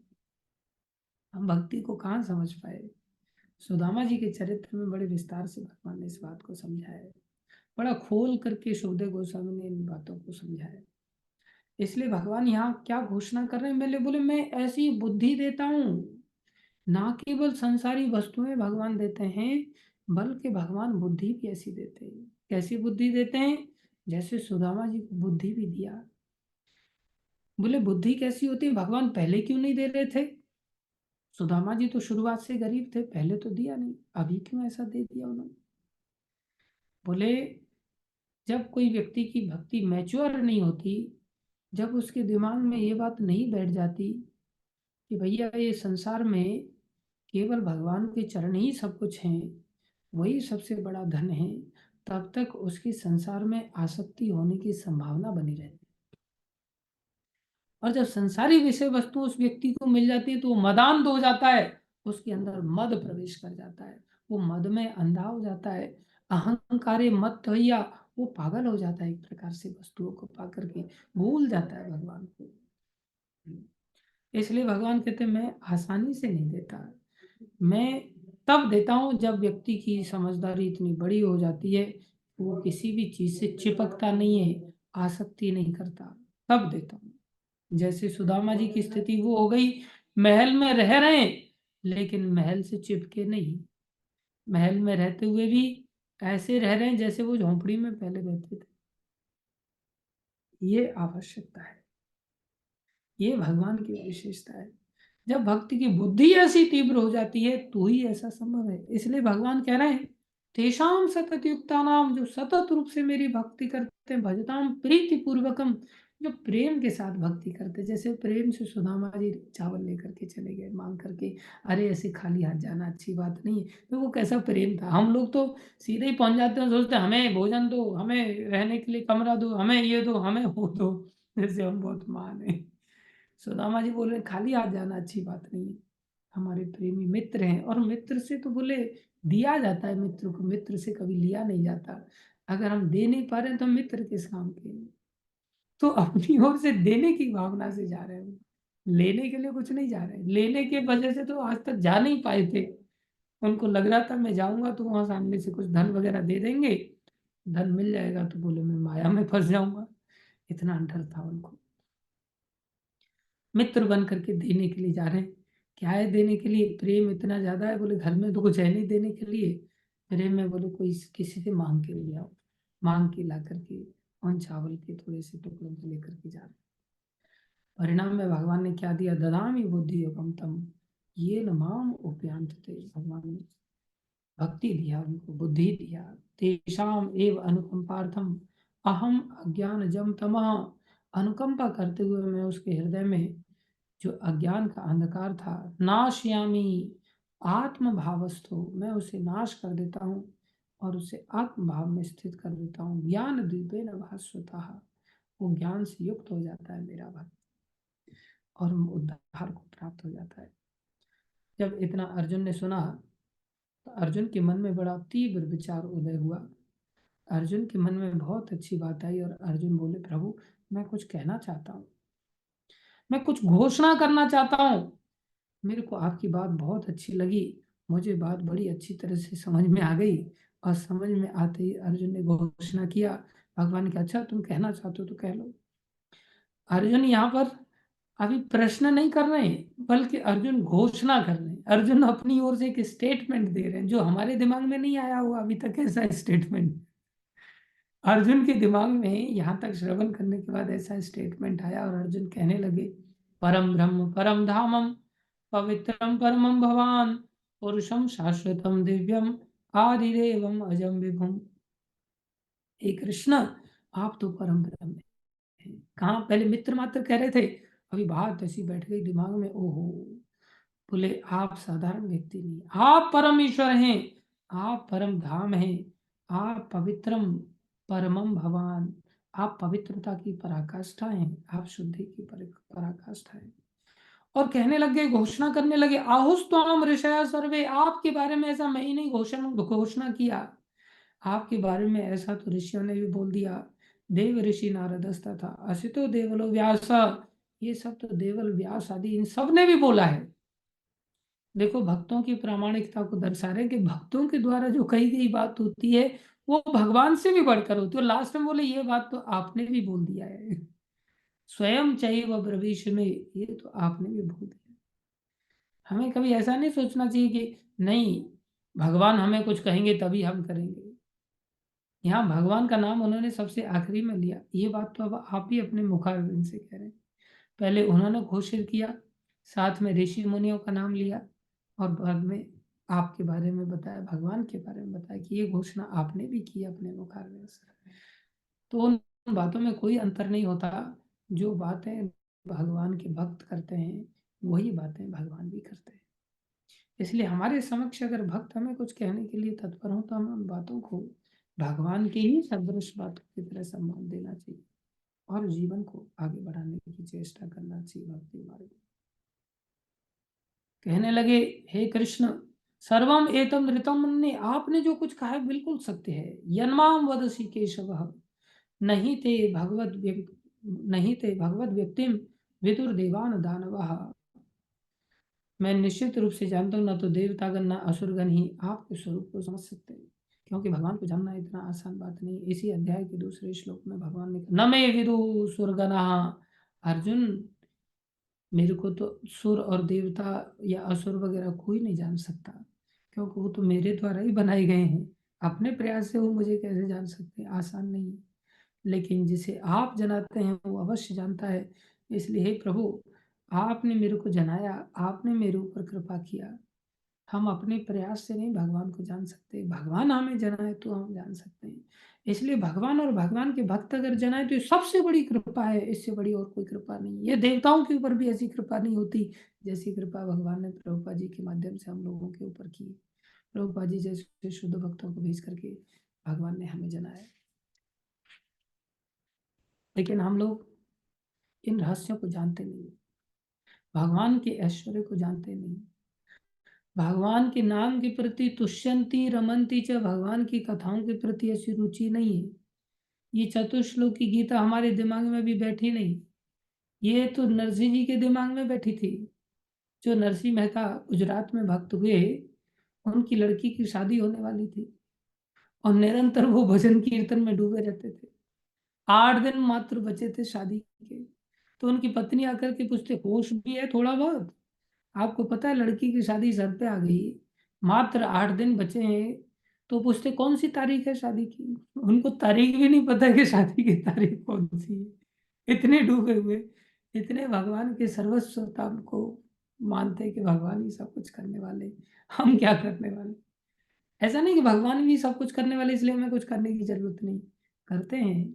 हम भक्ति को कहाँ समझ पाए? सुदामा जी के चरित्र में बड़े विस्तार से भगवान ने इस बात को समझाया है, बड़ा खोल करके सुखदेव गोस्वामी ने इन बातों को समझाया है। इसलिए भगवान यहाँ क्या घोषणा कर रहे हैं, मेरे बोले मैं ऐसी बुद्धि देता हूँ, ना केवल संसारी वस्तुएं भगवान देते हैं, बल्कि भगवान बुद्धि भी ऐसी देते हैं। कैसी बुद्धि देते हैं? जैसे सुदामा जी को बुद्धि भी दिया। बोले बुद्धि कैसी होती है, भगवान पहले क्यों नहीं दे रहे थे? सुदामा जी तो शुरुआत से गरीब थे, पहले तो दिया नहीं, अभी क्यों ऐसा दे दिया उन्होंने? बोले जब कोई व्यक्ति की भक्ति मैच्योर नहीं होती, जब उसके दिमाग में ये बात नहीं बैठ जाती कि भैया ये संसार में केवल भगवान के चरण ही सब कुछ हैं, वही सबसे बड़ा धन है, तब तक उसकी संसार में आसक्ति होने की संभावना बनी रहती है। और जब संसारी विषय वस्तु उस व्यक्ति को मिल जाती है तो वो मदान्ध हो जाता है, उसके अंदर मद प्रवेश कर जाता है, वो मद में अंधा हो जाता है, अहंकारे मत भैया, वो पागल हो जाता है, एक प्रकार से वस्तुओं को पा करके भूल जाता है भगवान को। इसलिए भगवान कहते हैं मैं आसानी से नहीं देता, मैं तब देता हूं जब व्यक्ति की समझदारी इतनी बड़ी हो जाती है, वो किसी भी चीज से चिपकता नहीं है, आसक्ति नहीं करता, तब देता हूं। जैसे सुदामा जी की स्थिति वो हो गई, महल में रह रहे हैं लेकिन महल से चिपके नहीं, महल में रहते हुए भी ऐसे रह रहे हैं जैसे वो झोंपड़ी में पहले रहते थे। ये आवश्यकता है, ये भगवान की विशेषता है। जब भक्ति की बुद्धि ऐसी तीव्र हो जाती है तो ही ऐसा संभव है। इसलिए भगवान कह रहे हैं तेषाम सतत युक्ता नाम, जो सतत रूप से मेरी भक्ति करते हैं, भजताम प्रीति पूर्वकम, जो प्रेम के साथ भक्ति करते हैं। जैसे प्रेम से सुदामा जी चावल लेकर के चले गए मांग करके, अरे ऐसे खाली हाथ जाना अच्छी बात नहीं है, तो वो कैसा प्रेम था। हम लोग तो सीधे ही पहुंच जाते हैं, सोचते हैं हमें भोजन दो, हमें रहने के लिए कमरा दो, हमें ये दो, हमें वो दो, जैसे हम बहुत महान है। सुदामा जी बोल रहे खाली हाथ जाना अच्छी बात नहीं है, हमारे प्रेमी मित्र हैं, और मित्र से तो बोले दिया जाता है, मित्र को मित्र से कभी लिया नहीं जाता। अगर हम दे नहीं पा रहे हैं तो मित्र किस काम के हैं? तो अपनी ओर से देने की भावना से जा रहे हैं, लेने के लिए कुछ नहीं जा रहे हैं। लेने के वजह से तो आज तक जा नहीं पाए थे, उनको लग रहा था मैं जाऊंगा तो वहां सामने से कुछ धन वगैरह दे देंगे, धन मिल जाएगा तो बोले मैं माया में फंस जाऊंगा। इतना डर था उनको। मित्र बन करके देने के लिए जा रहे हैं। क्या है देने के लिए? प्रेम इतना ज्यादा है, बोले घर में तो कुछ है नहीं देने के लिए। प्रेम में बोले कोई किसी से मांग के ले आओ। मांग के ला करके उन चावल के थोड़े से टुकड़ों को लेकर के जा रहे हैं। परिणाम में भगवान ने क्या दिया? ददामी बुद्धि योगम तम ये न माम उपयांतते। भगवान ने भक्ति दिया, उनको बुद्धि दिया। तेषाम एव अनुकंपार्थम अहम अज्ञान जम तमः। अनुकंपा करते हुए मैं उसके हृदय में जो अज्ञान का अंधकार था, नाशयामी आत्म भावस्थो, मैं उसे नाश कर देता हूँ और उसे आत्म भाव में स्थित कर देता हूँ। ज्ञान द्वीपे न भास्वतः, वो ज्ञान से युक्त हो जाता है मेरा भक्त और उद्धार को प्राप्त हो जाता है। जब इतना अर्जुन ने सुना तो अर्जुन के मन में बड़ा तीव्र विचार उदय हुआ। अर्जुन के मन में बहुत अच्छी बात आई और अर्जुन बोले, प्रभु मैं कुछ कहना चाहता हूँ, मैं कुछ घोषणा करना चाहता हूँ। मेरे को आपकी बात बहुत अच्छी लगी, मुझे बात बड़ी अच्छी तरह से समझ में आ गई। और समझ में आते ही अर्जुन ने घोषणा किया। भगवान ने कहा, अच्छा तुम कहना चाहते हो तो कह लो। अर्जुन यहाँ पर अभी प्रश्न नहीं कर रहे हैं, बल्कि अर्जुन घोषणा कर रहे हैं। अर्जुन अपनी ओर से एक स्टेटमेंट दे रहे हैं जो हमारे दिमाग में नहीं आया हुआ अभी तक। ऐसा स्टेटमेंट अर्जुन के दिमाग में यहाँ तक श्रवण करने के बाद ऐसा स्टेटमेंट आया और अर्जुन कहने लगे, परम ब्रह्म परम धामम पवित्रम परमम भवान पुरुषम शाश्वतम दिव्यम आदिदेवम अजम विभुम। हे कृष्ण, आप तो परम ब्रह्म हैं। कहाँ पहले मित्र मात्र कह रहे थे, अभी बात ऐसी बैठ गई दिमाग में, ओहो, बोले आप साधारण व्यक्ति नहीं, आप परम ईश्वर हैं, आप परम धाम हैं, आप पवित्रम परमम भगवान, आप पवित्रता की पराकाष्ठा हैं, आप शुद्धि की पराकाष्ठा हैं। और कहने लगे, घोषणा करने लगे, आहुस्त्वाम ऋषया सर्वे, आपके बारे में ऐसा मैं ही नहीं घोषणा किया, आपके बारे में ऐसा तो ऋषियों ने भी बोल दिया। देव ऋषि नारदस्ता था, असितो देवलो व्यास, ये सब तो देवल व्यास आदि इन सब ने भी बोला है। देखो भक्तों की प्रामाणिकता को दर्शा रहे कि भक्तों के द्वारा जो कही गई बात होती है वो भगवान से भी बढ़कर होती है। और लास्ट में बोले, ये बात तो आपने भी बोल दिया है, स्वयं चैव ब्रवीष में, ये तो आपने भी बोल दिया। हमें कभी ऐसा नहीं सोचना चाहिए कि नहीं, भगवान हमें कुछ कहेंगे तभी हम करेंगे। यहाँ भगवान का नाम उन्होंने सबसे आखिरी में लिया, ये बात तो अब आप ही अपने मुखारविंद से कह रहे हैं। पहले उन्होंने घोषित किया, साथ में ऋषि मुनियों का नाम लिया और बाद में आपके बारे में बताया, भगवान के बारे में बताया कि ये घोषणा आपने भी की अपने मुखारविंद से। तो उन बातों में कोई अंतर नहीं होता। जो बातें भगवान के भक्त करते हैं वही बातें भगवान भी करते हैं। इसलिए हमारे समक्ष अगर भक्त हमें कुछ कहने के लिए तत्पर हो तो हमें उन बातों को भगवान की ही सदृश बातों की तरह सम्मान देना चाहिए और जीवन को आगे बढ़ाने की चेष्टा करना चाहिए भक्ति मार्ग में। कहने लगे, हे कृष्ण, सर्वम एतम ऋतम, ने आपने जो कुछ कहा है बिल्कुल सत्य है। यन्माम वदसी केशव नहीं ते भगवत व्यक्तिम विदुर देवान दानवः। मैं निश्चित रूप से जानता हूँ ना तो देवतागण ना असुरगण ही आपके स्वरूप को समझ सकते हैं, क्योंकि भगवान को जानना इतना आसान बात नहीं। इसी अध्याय के दूसरे श्लोक में भगवान ने कहा, न मे विदु सुरगणा। अर्जुन, मेरे को तो सुर और देवता या असुर वगैरह कोई नहीं जान सकता, क्योंकि वो तो मेरे द्वारा ही बनाए गए हैं। अपने प्रयास से वो मुझे कैसे जान सकते हैं? आसान नहीं है। लेकिन जिसे आप जनाते हैं वो अवश्य जानता है। इसलिए हे प्रभु, आपने मेरे को जनाया, आपने मेरे ऊपर कृपा किया। हम अपने प्रयास से नहीं भगवान को जान सकते, भगवान हमें जनाए तो हम जान सकते हैं। इसलिए भगवान और भगवान के भक्त अगर जनाए तो ये सबसे बड़ी कृपा है, इससे बड़ी और कोई कृपा नहीं। ये देवताओं के ऊपर भी ऐसी कृपा नहीं होती जैसी कृपा भगवान ने प्रभुपाद जी के माध्यम से हम लोगों के ऊपर की। प्रभुपाद जी जैसे शुद्ध भक्तों को भेज करके भगवान ने हमें जनाया। लेकिन हम लोग इन रहस्यों को जानते नहीं, भगवान के ऐश्वर्य को जानते नहीं, भगवान के नाम के प्रति तुष्यंती रमंती च, भगवान की कथाओं के प्रति ऐसी रुचि नहीं है। ये चतुश्लोक की गीता हमारे दिमाग में भी बैठी नहीं, ये तो नरसिंह जी के दिमाग में बैठी थी। जो नरसिंह मेहता गुजरात में भक्त हुए, उनकी लड़की की शादी होने वाली थी और निरंतर वो भजन कीर्तन में डूबे रहते थे। 8 दिन मात्र बचे थे शादी के। तो उनकी पत्नी आकर के पूछते, होश भी है थोड़ा बहुत? आपको पता है लड़की की शादी सर पे आ गई, मात्र 8 दिन बचे हैं। तो पूछते कौन सी तारीख है शादी की? उनको तारीख भी नहीं पता कि शादी की तारीख कौन सी है। इतने डूबे हुए, इतने भगवान के सर्वस्वता को मानते कि भगवान ही सब कुछ करने वाले, हम क्या करने वाले। ऐसा नहीं कि भगवान भी सब कुछ करने वाले इसलिए हमें कुछ करने की जरूरत नहीं, करते हैं।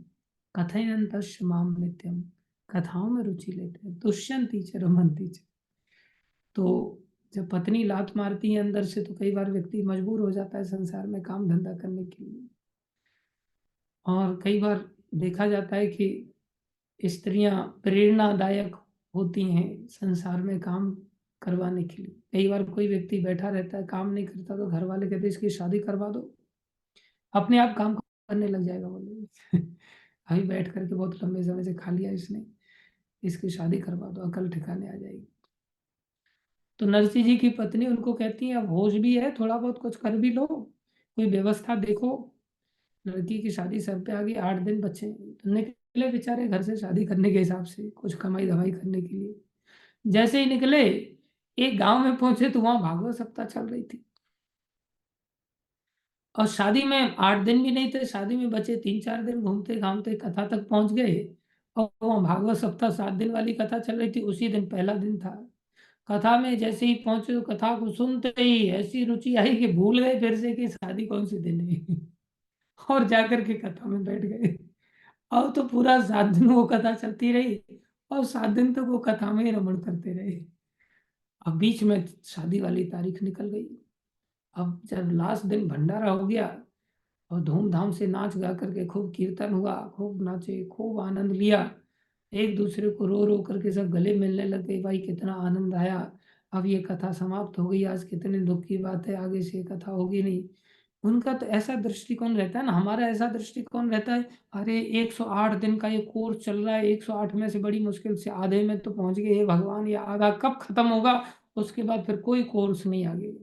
कथयन्तश्च माम नित्यम, कथाओं में रुचि लेते हैं, दुष्यंती च रमन्ति च। तो जब पत्नी लात मारती है अंदर से तो कई बार व्यक्ति मजबूर हो जाता है संसार में काम धंधा करने के लिए। और कई बार देखा जाता है कि स्त्रियां प्रेरणादायक होती हैं संसार में काम करवाने के लिए। कई बार कोई व्यक्ति बैठा रहता है काम नहीं करता तो घर वाले कहते इसकी शादी करवा दो, अपने आप काम करने लग जाएगा बोले। अभी बैठ करके बहुत लंबे समय से खा लिया इसने, इसकी शादी करवा दो, अकल ठिकाने आ जाएगी। तो नरसिंह जी की पत्नी उनको कहती है अब होश भी है थोड़ा बहुत कुछ कर भी लो, कोई व्यवस्था देखो। लड़की की शादी सर पे आ गई, 8 दिन बचे हैं। तो निकले बेचारे घर से शादी करने के हिसाब से कुछ कमाई धमाई करने के लिए। जैसे ही निकले एक गांव में पहुंचे तो वहां भागवत सप्ताह चल रही थी। और शादी में 8 दिन भी नहीं थे, शादी में बचे 3-4 दिन, घूमते घामते कथा तक पहुंच गए। और वहाँ भागवत सप्ताह 7 दिन वाली कथा चल रही थी, उसी दिन पहला दिन था। कथा में जैसे ही पहुंचे तो कथा को सुनते ही ऐसी रुचि आई कि भूल गए फिर से कि शादी कौन से दिन है। और जाकर के कथा में बैठ गए। अब तो पूरा 7 दिन वो कथा चलती रही और 7 दिन तक वो कथा में ही रमण करते रहे। अब बीच में शादी वाली तारीख निकल गई। अब जब लास्ट दिन भंडारा हो गया और धूमधाम से नाच गा करके खूब कीर्तन हुआ, खूब नाचे, खूब आनंद लिया। एक दूसरे को रो रो करके सब गले मिलने लग गए, भाई कितना आनंद आया। अब ये कथा समाप्त हो गई, आज कितने दुख की बात है, आगे से ये कथा होगी नहीं। उनका तो ऐसा दृष्टिकोण रहता है ना, हमारा ऐसा दृष्टिकोण रहता है, अरे 108 दिन का ये कोर्स चल रहा है, 108 में से बड़ी मुश्किल से आधे में तो पहुंच गए, हे भगवान ये आधा कब खत्म होगा, उसके बाद फिर कोई कोर्स नहीं आगे।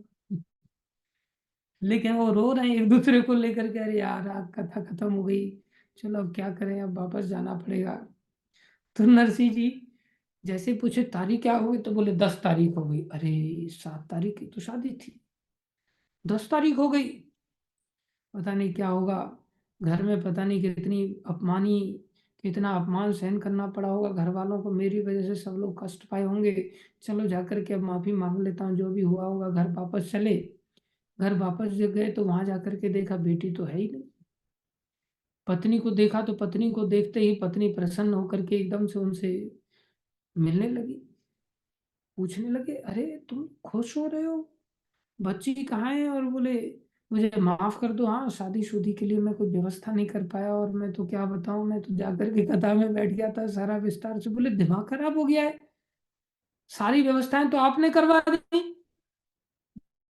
लेकिन वो रो रहे हैं एक दूसरे को लेकर के, अरे यार आज कथा खत्म हो गई, चलो अब क्या करें, अब वापस जाना पड़ेगा। तो नरसिंह जी जैसे पूछे तारीख क्या हुई तो बोले 10 तारीख हो गई। अरे 7 तारीख की तो शादी थी, 10 तारीख हो गई, पता नहीं क्या होगा। घर में पता नहीं कितना अपमान सहन करना पड़ा होगा घर वालों को, मेरी वजह से सब लोग कष्ट पाए होंगे। चलो जाकर के अब माफी मांग लेता हूँ, जो भी हुआ होगा। घर वापस चले, घर वापस जब गए तो वहां जाकर के देखा बेटी तो है ही नहीं। पत्नी को देखा तो पत्नी को देखते ही पत्नी प्रसन्न होकर के एकदम से उनसे मिलने लगी, पूछने लगे अरे तुम खुश हो रहे हो, बच्ची कहाँ है? और बोले मुझे माफ कर दो, हाँ शादी शुदी के लिए मैं कोई व्यवस्था नहीं कर पाया, और मैं तो क्या बताऊं, मैं तो जाकर के कथा में बैठ गया था सारा विस्तार से। बोले दिमाग खराब हो गया है, सारी व्यवस्थाएं तो आपने करवा दी।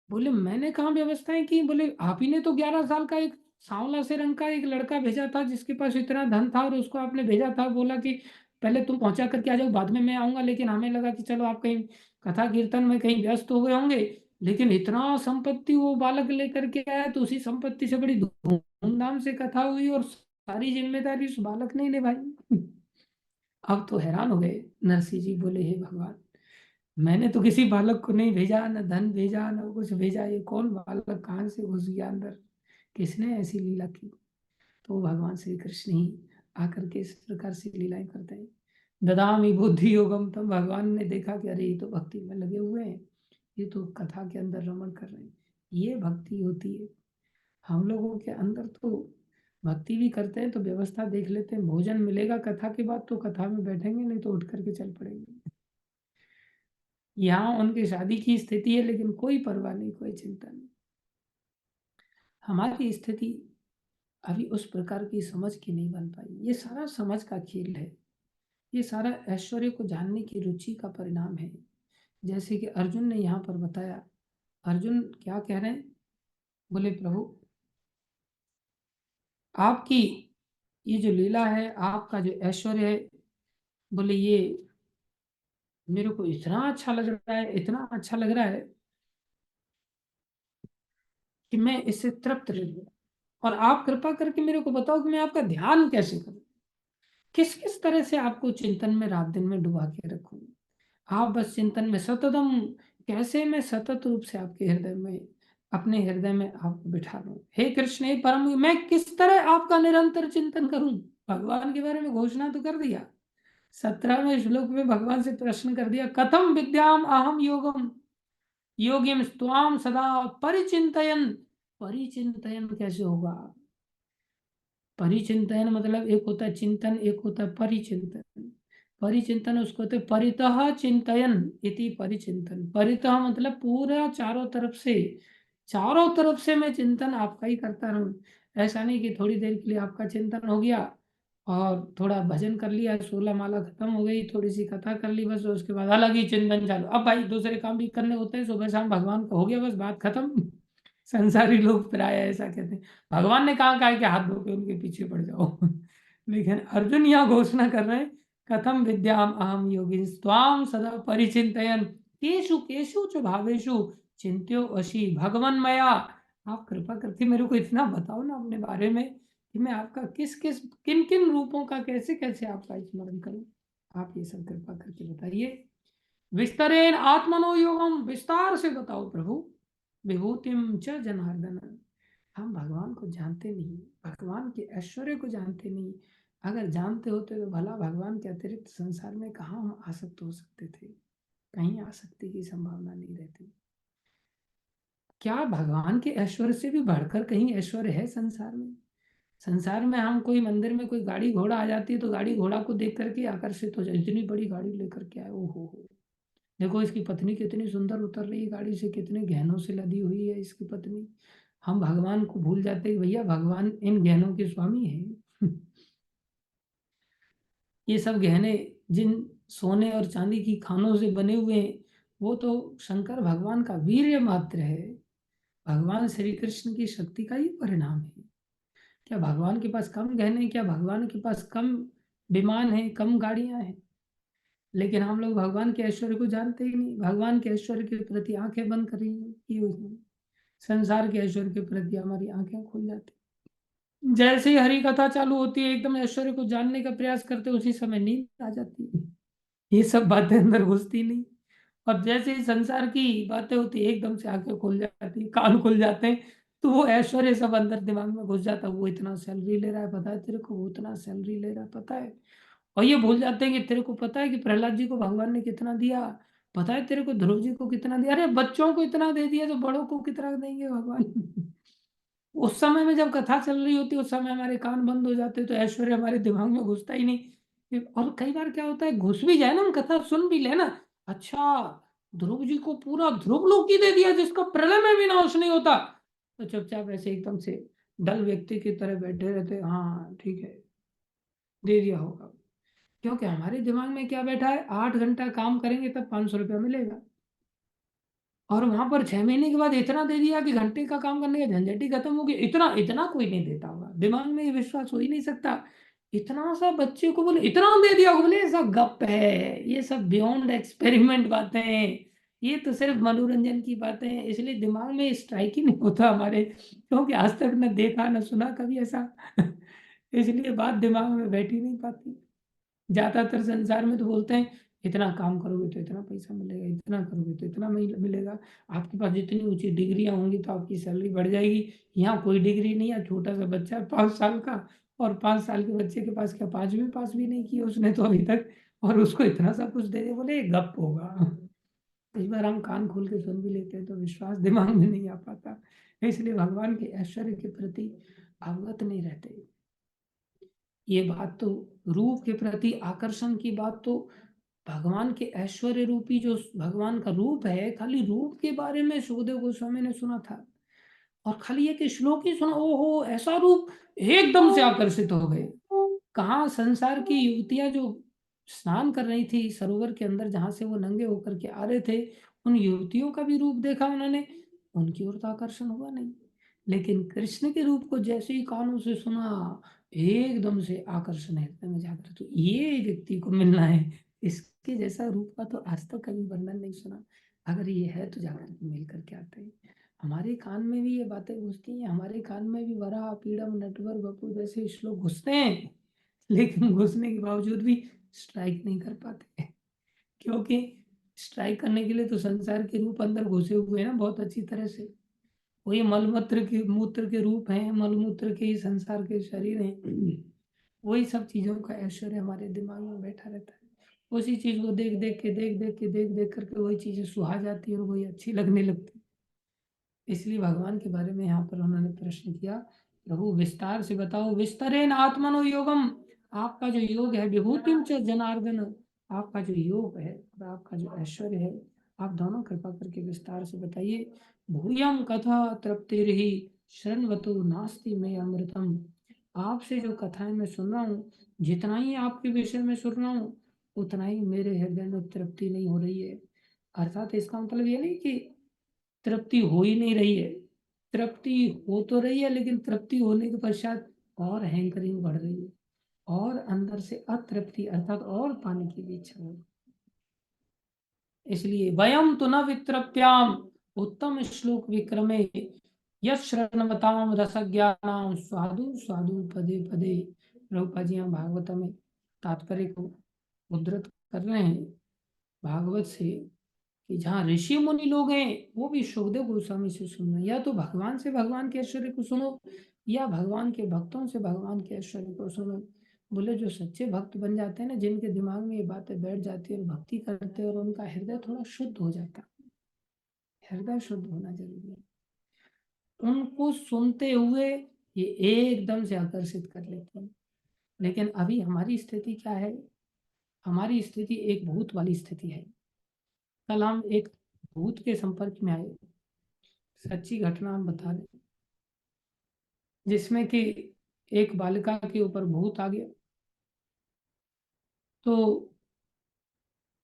बोले मैंने कहाँ व्यवस्थाएं की? बोले आप ही ने तो 11 साल का एक सांवला से रंग का एक लड़का भेजा था जिसके पास इतना धन था, और उसको आपने भेजा था, बोला कि पहले तुम पहुंचा करके आ जाओ, बाद में मैं आऊंगा। लेकिन हमें लगा कि चलो आप कहीं कथा कीर्तन में कहीं व्यस्त हो गए होंगे। लेकिन इतना संपत्ति वो बालक लेकर के आया, तो उसी संपत्ति से बड़ी धूमधाम से कथा हुई और सारी जिम्मेदारी उस बालक ने निभाई। अब तो हैरान हो गए नरसिंह जी, बोले हे भगवान, मैंने तो किसी बालक को नहीं भेजा, न धन भेजा, न कुछ भेजा, ये कौन बालक कहाँ से घुस गया अंदर, किसने ऐसी लीला की? तो भगवान श्री कृष्ण ही आकर के इस प्रकार से लीलाएं करते हैं। ददामि बुद्धि योगम, तब भगवान ने देखा कि अरे ये तो भक्ति में लगे हुए हैं, ये तो कथा के अंदर रमण कर रहे हैं, ये भक्ति होती है। हम लोगों के अंदर तो भक्ति भी करते हैं तो व्यवस्था देख लेते हैं, भोजन मिलेगा कथा के बाद तो कथा में बैठेंगे, नहीं तो उठ करके चल पड़ेंगे। यहाँ उनकी शादी की स्थिति है लेकिन कोई परवाह नहीं, कोई चिंता नहीं। हमारी स्थिति अभी उस प्रकार की समझ की नहीं बन पाई। ये सारा समझ का खेल है, ये सारा ऐश्वर्य को जानने की रुचि का परिणाम है। जैसे कि अर्जुन ने यहाँ पर बताया, अर्जुन क्या कह रहे हैं? बोले प्रभु आपकी ये जो लीला है, आपका जो ऐश्वर्य है, बोले ये मेरे को इतना अच्छा लग रहा है, इतना अच्छा लग रहा है कि मैं इससे तृप्त रह गया। और आप कृपा करके मेरे को बताओ कि मैं आपका ध्यान कैसे करूं। किस किस तरह से आपको चिंतन में रात दिन में डुबा के रखूं? आप बस चिंतन में सततम, कैसे मैं सतत रूप से आपके हृदय में, अपने हृदय में आपको बिठा लूं। हे कृष्ण, हे परम, मैं किस तरह आपका निरंतर चिंतन करूं? भगवान के बारे में घोषणा तो कर दिया, 17वें श्लोक में भगवान से प्रश्न कर दिया, कथम विद्याम अहम योगम योगिम स्वाम सदा परिचिंतयन। परिचिंतयन कैसे होगा? परिचिंतन मतलब एक होता है चिंतन, एक होता है परिचिंतन। परिचिंतन उसको होते परितः चिंतयन इति परिचिंतन। परितः मतलब पूरा चारों तरफ से, चारों तरफ से मैं चिंतन आपका ही करता रहूं। ऐसा नहीं कि थोड़ी देर के लिए आपका चिंतन हो गया और थोड़ा भजन कर लिया, 16 माला खत्म हो गई, थोड़ी सी कथा कर ली बस, उसके बाद अलग ही चिंतन चालू। अब भाई दूसरे काम भी करने होते हैं, सुबह शाम भगवान का हो गया, बस बात खत्म। संसारी लोग प्राय ऐसा कहते हैं। भगवान ने कहा कि हाथ धो के उनके पीछे पड़ जाओ। लेकिन अर्जुन यहाँ घोषणा कर रहे हैं, कथम विद्याम अहम योगिन स्वाम सदा परिचिंतयन केषु केषु च भावेषु चिंत्यो अशी भगवन मया। आप कृपा करके मेरे को इतना बताओ ना अपने बारे में कि मैं आपका किस किस किन किन रूपों का कैसे कैसे आपका स्मरण करूं। आप ये सब कृपा करके बताइए। विस्तरेण आत्मनो योगम, विस्तार से बताओ प्रभु। विभूतिम च जनार्दन, हम भगवान को जानते नहीं, भगवान के ऐश्वर्य को जानते नहीं। अगर जानते होते तो भला भगवान के अतिरिक्त संसार में कहाँ हम आसक्त हो सकते थे? कहीं आसक्ति की संभावना नहीं रहती। क्या भगवान के ऐश्वर्य से भी बढ़कर कहीं ऐश्वर्य है संसार में? संसार में हम कोई मंदिर में कोई गाड़ी घोड़ा आ जाती है तो गाड़ी घोड़ा को देख करके आकर्षित हो जाए, इतनी बड़ी गाड़ी लेकर के आए, ओ हो, देखो इसकी पत्नी कितनी सुंदर उतर रही है गाड़ी से, कितने गहनों से लदी हुई है इसकी पत्नी। हम भगवान को भूल जाते हैं भैया भगवान इन गहनों के स्वामी हैं। ये सब गहने जिन सोने और चांदी की खानों से बने हुए हैं, वो तो शंकर भगवान का वीर्य मात्र है, भगवान श्री कृष्ण की शक्ति का ही परिणाम है। क्या भगवान के पास कम गहने, क्या भगवान के पास कम विमान है, कम गाड़ियां हैं? लेकिन हम लोग भगवान के ऐश्वर्य को जानते ही नहीं, भगवान के ऐश्वर्य के प्रति आंखें बंद करी की हुई हैं। संसार के ऐश्वर्य के प्रति हमारी आंखें खुल जाती, जैसे ही हरि कथा चालू होती है एकदम ऐश्वर्य को जानने का प्रयास करते उसी समय नींद आ जाती है, ये सब बातें अंदर घुसती नहीं। और जैसे ही संसार की बातें होती है एकदम से आंखें खुल जाती है, कान खुल जाते हैं, तो वो ऐश्वर्य सब अंदर दिमाग में घुस जाता है। वो इतना सैलरी ले रहा है पता है तेरे को, वो उतना सैलरी ले रहा है पता है। और ये भूल जाते हैं कि तेरे को पता है कि प्रहलाद जी को भगवान ने कितना दिया, पता है तेरे को ध्रुव जी को कितना दिया, अरे बच्चों को इतना दे दिया तो बड़ों को कितना देंगे भगवान। उस समय में जब कथा चल रही होती है उस समय हमारे कान बंद हो जाते हैं, तो ऐश्वर्य हमारे दिमाग में घुसता ही नहीं। और कई बार क्या होता है, घुस भी जाए ना, हम कथा सुन भी ले ना, अच्छा ध्रुव जी को पूरा ध्रुव लोक ही दे दिया जिसका प्रलय में भी नाश नहीं होता, तो चुपचाप ऐसे एकदम से डल व्यक्ति की तरह बैठे रहते, हाँ ठीक है दे दिया होगा। क्योंकि हमारे दिमाग में क्या बैठा है, 8 घंटा काम करेंगे तब 500 रुपया मिलेगा, और वहां पर 6 महीने के बाद इतना दे दिया कि घंटे का काम करने का झंझट ही खत्म हो गया। इतना इतना कोई नहीं देता होगा, दिमाग में ये विश्वास हो ही नहीं सकता। इतना सा बच्चे को बोले इतना दे दिया होगा, बोले ऐसा गप है, ये सब बियॉन्ड एक्सपेरिमेंट बातें हैं, ये तो सिर्फ मनोरंजन की बातें हैं, इसलिए दिमाग में स्ट्राइक ही नहीं होता हमारे, क्योंकि आज तक न देखा न सुना कभी ऐसा। इसलिए बात दिमाग में बैठ ही नहीं पाती। ज्यादातर संसार में तो बोलते हैं इतना काम करोगे तो इतना पैसा मिलेगा, इतना करोगे तो इतना मिलेगा, आपके पास जितनी ऊंची डिग्रियां होंगी तो आपकी सैलरी बढ़ जाएगी। यहाँ कोई डिग्री नहीं है, छोटा सा बच्चा है 5 साल का, और 5 साल के बच्चे के पास क्या 5वीं पास भी नहीं की उसने तो अभी तक, और उसको इतना सब कुछ दे दे, बोले ये गप होगा। कई बार हम कान खोल के सुन भी लेते हैं तो विश्वास दिमाग में नहीं आ पाता, इसलिए भगवान के ऐश्वर्य के प्रति अवगत नहीं रहते। ये बात तो रूप के प्रति आकर्षण की बात तो, भगवान के ऐश्वर्य रूपी जो भगवान का रूप है, खाली रूप के बारे में सुखदेव गोस्वामी ने सुना था, और खाली एक श्लोक ही सुना, ओहो ऐसा रूप, एकदम से आकर्षित हो गए। कहाँ संसार की युवतियां जो स्नान कर रही थी सरोवर के अंदर, जहां से वो नंगे होकर के आ रहे थे, उन युवतियों का भी रूप देखा उन्होंने, उनकी ओर तो आकर्षण हुआ नहीं। लेकिन कृष्ण के रूप को जैसे ही कानों से सुना, एकदम से आकर्षण हृदय में जाकर, तो ये व्यक्ति को मिलना है, इसके जैसा रूप का तो आज तक कभी वर्णन नहीं सुना। अगर ये है तो जाकर के मिल करके आते हैं। हमारे कान में भी ये बातें घुसती हैं, हमारे कान में भी वरा पीड़म नटवर वपु जैसे श्लोक घुसते हैं, लेकिन घुसने के बावजूद भी स्ट्राइक नहीं कर पाते। क्योंकि स्ट्राइक करने के लिए तो संसार के रूप अंदर घुसे हुए हैं ना बहुत अच्छी तरह से। वही मलमूत्र के मूत्र के रूप हैं, मलमूत्र के ही संसार के शरीर हैं। वही सब चीज़ों का ऐश्वर्य हमारे दिमाग में बैठा रहता है। उसी चीज़ को देख करके वही चीज़ें सुहा जाती है और वही अच्छी लगने लगती है। इसलिए भगवान के बारे में यहाँ पर उन्होंने प्रश्न किया, प्रभु विस्तार से बताओ, विस्तरेण आत्मनो योगम, आपका जो योग है, विभूतिम च जनार्दन, आपका जो योग है और आपका जो ऐश्वर्य है, आप दोनों कृपा करके विस्तार से बताइए। भूयम कथा तृप्तिर्हि शृण्वतु नास्ति में अमृतम, आपसे जो कथाएं मैं सुन रहा हूँ, जितना ही आपके विषय में सुन रहा हूँ, उतना ही मेरे हृदय में तृप्ति नहीं हो रही है। अर्थात इसका मतलब ये नहीं कि तृप्ति हो ही नहीं रही है, तृप्ति हो तो रही है, लेकिन तृप्ति होने के पश्चात और हैंकरिंग बढ़ रही है और अंदर से अतृप्ति अर्थात और पाने की भी इच्छा हो। इसलिए वयम तो न वित्रप्याम उत्तम श्लोक विक्रमे यश्रणवताम रसज्ञानाम स्वादु स्वादु पदे पदे। प्रभुपाद जी यहाँ भागवत में तात्पर्य को उद्धृत कर रहे हैं भागवत से कि जहाँ ऋषि मुनि लोग हैं वो भी सुखदेव गोस्वामी से सुनो, या तो भगवान से भगवान के ऐश्वर्य को सुनो या भगवान के भक्तों से भगवान के ऐश्वर्य को सुनो। बोले जो सच्चे भक्त बन जाते हैं ना, जिनके दिमाग में ये बातें बैठ जाती है और भक्ति करते हैं और उनका हृदय थोड़ा शुद्ध हो जाता है, हृदय शुद्ध होना जरूरी है, उनको सुनते हुए ये एकदम से आकर्षित कर लेते हैं। लेकिन अभी हमारी स्थिति क्या है, हमारी स्थिति एक भूत वाली स्थिति है। कल हम एक भूत के संपर्क में आए, सच्ची घटना हम बता रहे, जिसमें कि एक बालिका के ऊपर भूत आ गया। तो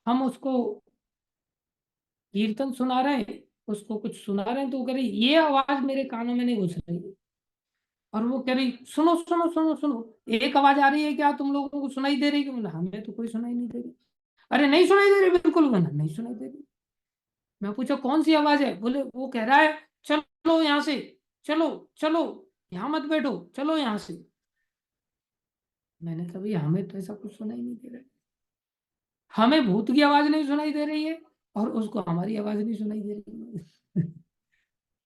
हम उसको कीर्तन सुना रहे हैं, उसको कुछ सुना रहे हैं, तो वो कह रही ये आवाज मेरे कानों में नहीं घुस रही है। और वो कह रही सुनो सुनो सुनो सुनो, एक आवाज आ रही है क्या, तुम लोगों को सुनाई दे रही है? बोला हमें तो कोई सुनाई नहीं दे रही। अरे नहीं सुनाई दे रही, बिल्कुल बोला नहीं सुनाई दे रही। मैं पूछा कौन सी आवाज है? बोले वो कह रहा है चलो यहाँ से, चलो चलो, यहाँ मत बैठो, चलो यहाँ से। मैंने कहा भैया हमें तो ऐसा कुछ सुनाई नहीं दे रहा है, हमें भूत की आवाज नहीं सुनाई दे रही है और उसको हमारी आवाज नहीं सुनाई दे रही है।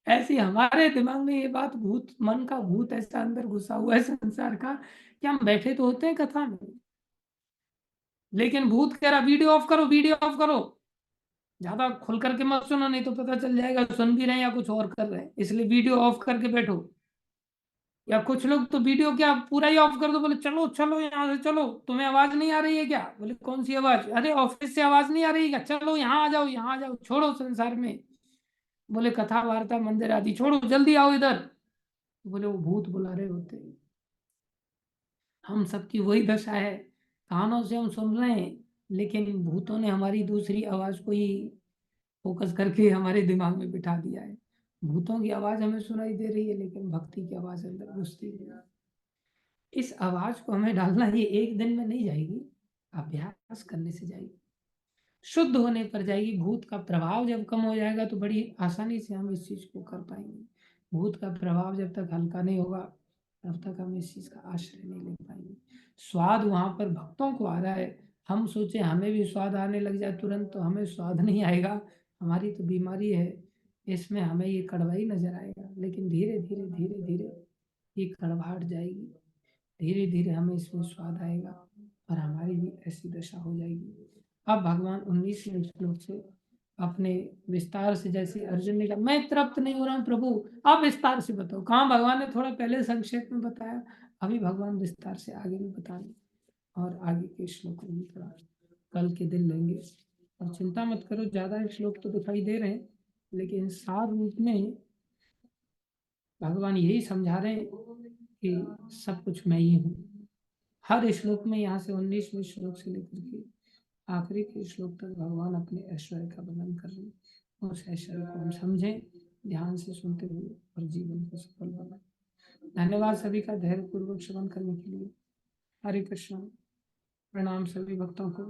ऐसी हमारे दिमाग में ये बात, भूत मन का भूत ऐसा अंदर घुसा हुआ है संसार का कि हम बैठे तो होते हैं कथा में, लेकिन भूत कह रहा वीडियो ऑफ करो, वीडियो ऑफ करो, ज्यादा खुल करके मत सुनो नहीं तो पता चल जाएगा सुन भी रहे हैं या कुछ और कर रहे हैं, इसलिए वीडियो ऑफ करके बैठो। या कुछ लोग तो वीडियो क्या पूरा ही ऑफ कर दो, बोले चलो चलो यहाँ से चलो, तुम्हें आवाज नहीं आ रही है क्या? बोले कौन सी आवाज? अरे ऑफिस से आवाज नहीं आ रही है क्या? चलो यहाँ आ जाओ, यहाँ आ जाओ, छोड़ो संसार में। बोले कथा वार्ता मंदिर आदि छोड़ो, जल्दी आओ इधर। बोले वो भूत बुला रहे होते हैं। हम सबकी वही दशा है, कानों से हम सुन रहे हैं, लेकिन भूतों ने हमारी दूसरी आवाज को ही फोकस करके हमारे दिमाग में बिठा दिया है। भूतों की आवाज हमें सुनाई दे रही है, लेकिन भक्ति की आवाज अंदर घुसती नहीं। इस आवाज को हमें डालना, ये एक दिन में नहीं जाएगी, अभ्यास करने से जाएगी, शुद्ध होने पर जाएगी। भूत का प्रभाव जब कम हो जाएगा तो बड़ी आसानी से हम इस चीज को कर पाएंगे। भूत का प्रभाव जब तक हल्का नहीं होगा तब तक हम इस चीज का आश्रय नहीं ले पाएंगे। स्वाद वहां पर भक्तों को आ रहा है, हम सोचे हमें भी स्वाद आने लग जाए तुरंत, तो हमें स्वाद नहीं आएगा, हमारी तो बीमारी है, इसमें हमें ये कड़वाई नजर आएगा। लेकिन धीरे धीरे धीरे धीरे ये कड़वाहट जाएगी, धीरे धीरे हमें इसमें स्वाद आएगा और हमारी भी ऐसी दशा हो जाएगी। अब भगवान 19वें श्लोक से अपने विस्तार से, जैसे अर्जुन ने कहा मैं तृप्त नहीं हो रहा हूँ प्रभु, आप विस्तार से बताओ। कहाँ भगवान ने थोड़ा पहले संक्षेप में बताया, अभी भगवान विस्तार से आगे में बता रहे और आगे के श्लोक में थोड़ा कल के दिन लेंगे। और चिंता मत करो, ज्यादा श्लोक तो दिखाई दे रहे हैं, लेकिन सार रूप में भगवान यही समझा रहे हैं कि सब कुछ मैं ही हूँ। हर श्लोक में, यहाँ से 19वें श्लोक से लेकर के आखिरी के श्लोक तक भगवान अपने ऐश्वर्य का वर्णन कर रहे हैं। उस ऐश्वर्य को हम समझें, ध्यान से सुनते हुए और जीवन को सफल बनाए। धन्यवाद सभी का धैर्य पूर्वक श्रवण करने के लिए। हरे कृष्ण। प्रणाम सभी भक्तों को।